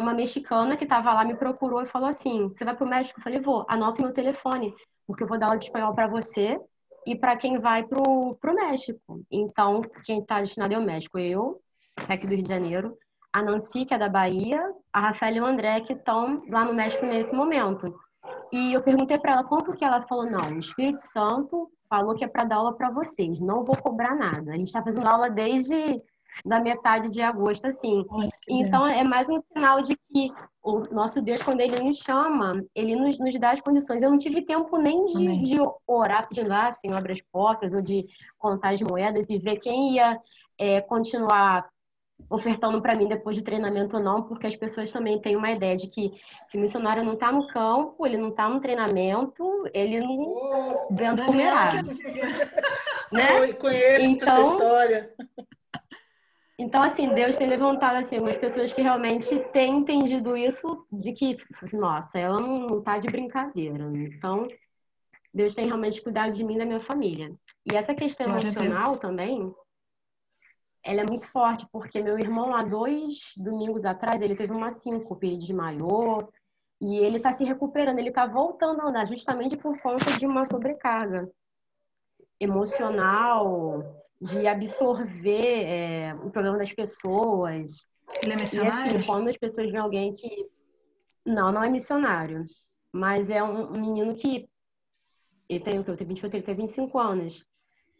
uma mexicana que estava lá me procurou e falou assim, você vai para o México? Eu falei, vou, anota o meu telefone, porque eu vou dar aula de espanhol para você e para quem vai pro México. Então, quem está destinado é o México. Eu, aqui do Rio de Janeiro, a Nancy, que é da Bahia, a Rafaela e o André, que estão lá no México nesse momento. E eu perguntei para ela quanto que ela falou, não, o Espírito Santo falou que é para dar aula para vocês, não vou cobrar nada. A gente está fazendo aula desde da metade de agosto, assim. Então, é mais um sinal de que o nosso Deus, quando Ele nos chama, Ele nos dá as condições. Eu não tive tempo nem de orar, pedindo, Senhor, abre as portas, ou de contar as moedas e ver quem ia continuar ofertando para mim depois de treinamento ou não, porque as pessoas também têm uma ideia de que se o missionário não está no campo, ele não está no treinamento, ele não vendo fumerário. Né? Conheço essa história. Então, assim, Deus tem levantado assim, algumas pessoas que realmente têm entendido isso, de que, nossa, ela não tá de brincadeira. Então, Deus tem realmente cuidado de mim e da minha família. E essa questão emocional também, ela é muito forte, porque meu irmão, há 2 domingos atrás, ele teve uma síncope, ele desmaiou, e ele tá se recuperando, ele tá voltando a andar, justamente por conta de uma sobrecarga emocional, de absorver o problema das pessoas. Ele é missionário? E assim, quando as pessoas veem alguém que... Não é missionário, mas é um menino que... Ele tem o quê? Eu tenho 28, ele tem 25 anos.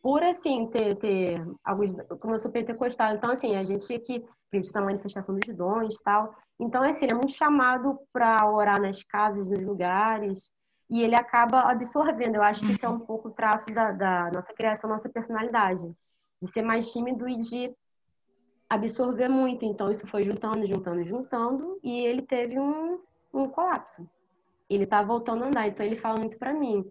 Por, assim, ter alguns... Como eu sou pentecostal, então, assim, a gente que acredita na manifestação dos dons e tal. Então, assim, ele é muito chamado para orar nas casas, nos lugares, e ele acaba absorvendo. Eu acho que isso é um pouco o traço da nossa criação, nossa personalidade. De ser mais tímido e de absorver muito. Então, isso foi juntando, e ele teve um colapso. Ele tá voltando a andar. Então, ele fala muito para mim.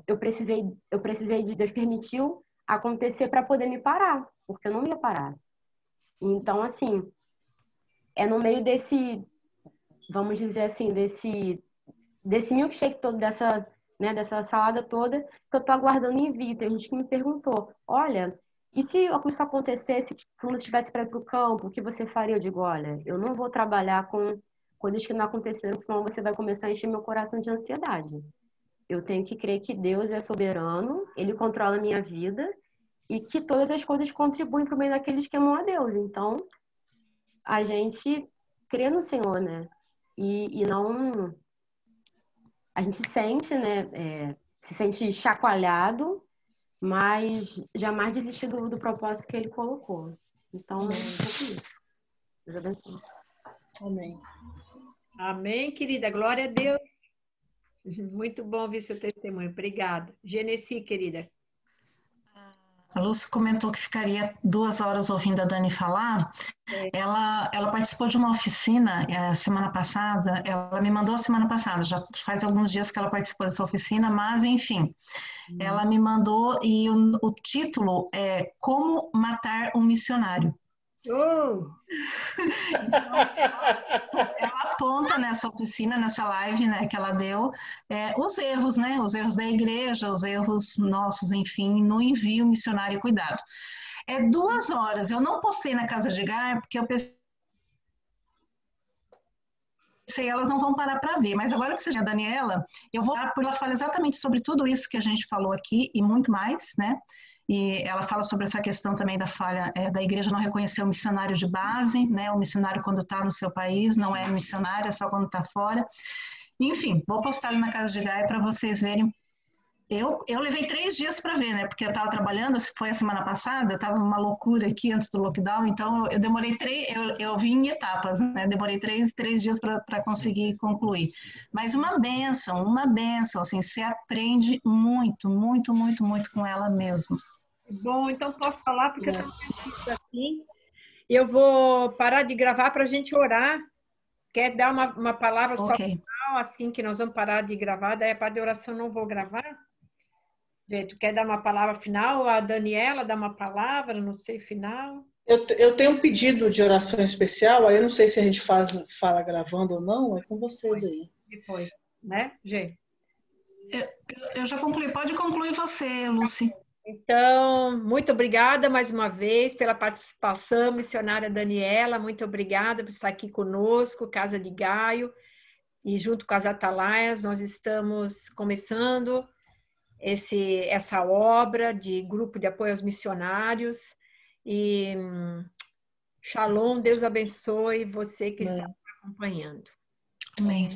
Eu precisei de Deus permitiu acontecer para poder me parar, porque eu não ia parar. Então, assim, é no meio desse, vamos dizer assim, desse milkshake todo, dessa salada toda, que eu tô aguardando envio. Tem gente que me perguntou, olha, e se isso acontecesse quando você estivesse para ir para o campo, o que você faria? Eu digo, olha, eu não vou trabalhar com coisas que não aconteceram, porque senão você vai começar a encher meu coração de ansiedade. Eu tenho que crer que Deus é soberano, Ele controla a minha vida e que todas as coisas contribuem para o bem daqueles que amam a Deus. Então, a gente crê no Senhor, né? E não... A gente sente, né? Se sente chacoalhado, mas jamais desistir do propósito que Ele colocou. Então, é isso. Deus abençoe. Amém. Amém, querida. Glória a Deus. Muito bom ouvir seu testemunho. Obrigada. Genesi, querida. A Lúcia comentou que ficaria 2 horas ouvindo a Dani falar. Ela participou de uma oficina semana passada. Ela me mandou a semana passada. Já faz alguns dias que ela participou dessa oficina, mas enfim. Ela me mandou e o título é Como Matar um Missionário. Então, ela aponta nessa oficina, nessa live, né, que ela deu, os erros, né, os erros da igreja, os erros nossos, enfim, no envio missionário e cuidado. 2 horas, eu não postei na Casa de Gar, porque eu pensei, elas não vão parar para ver, mas agora que seja a Daniela, eu vou porque ela fala exatamente sobre tudo isso que a gente falou aqui e muito mais, né? E ela fala sobre essa questão também da falha da igreja não reconhecer o missionário de base, né? O missionário quando está no seu país não é missionário, é só quando está fora. Enfim, vou postar ali na Casa de Gaia para vocês verem. Eu levei 3 dias para ver, né? Porque eu estava trabalhando, foi a semana passada, estava uma loucura aqui antes do lockdown, então eu demorei eu vim em etapas, né? Demorei três dias para conseguir concluir. Mas uma benção, assim, você aprende muito, muito, muito, muito com ela mesmo. Bom, então posso falar, porque eu também assim. Eu vou parar de gravar para a gente orar. Quer dar uma palavra só final, assim que nós vamos parar de gravar, daí a parte de oração não vou gravar? Tu quer dar uma palavra final? A Daniela dá uma palavra, não sei, final? Eu tenho um pedido de oração especial, aí eu não sei se a gente fala gravando ou não, é com vocês aí. Depois, né, Gê? Eu já concluí, pode concluir você, Lucy. Então, muito obrigada mais uma vez pela participação, missionária Daniela, muito obrigada por estar aqui conosco, Casa de Gaio, e junto com as Atalaias, nós estamos começando essa obra de grupo de apoio aos missionários, e Shalom, Deus abençoe você que está acompanhando. Amém.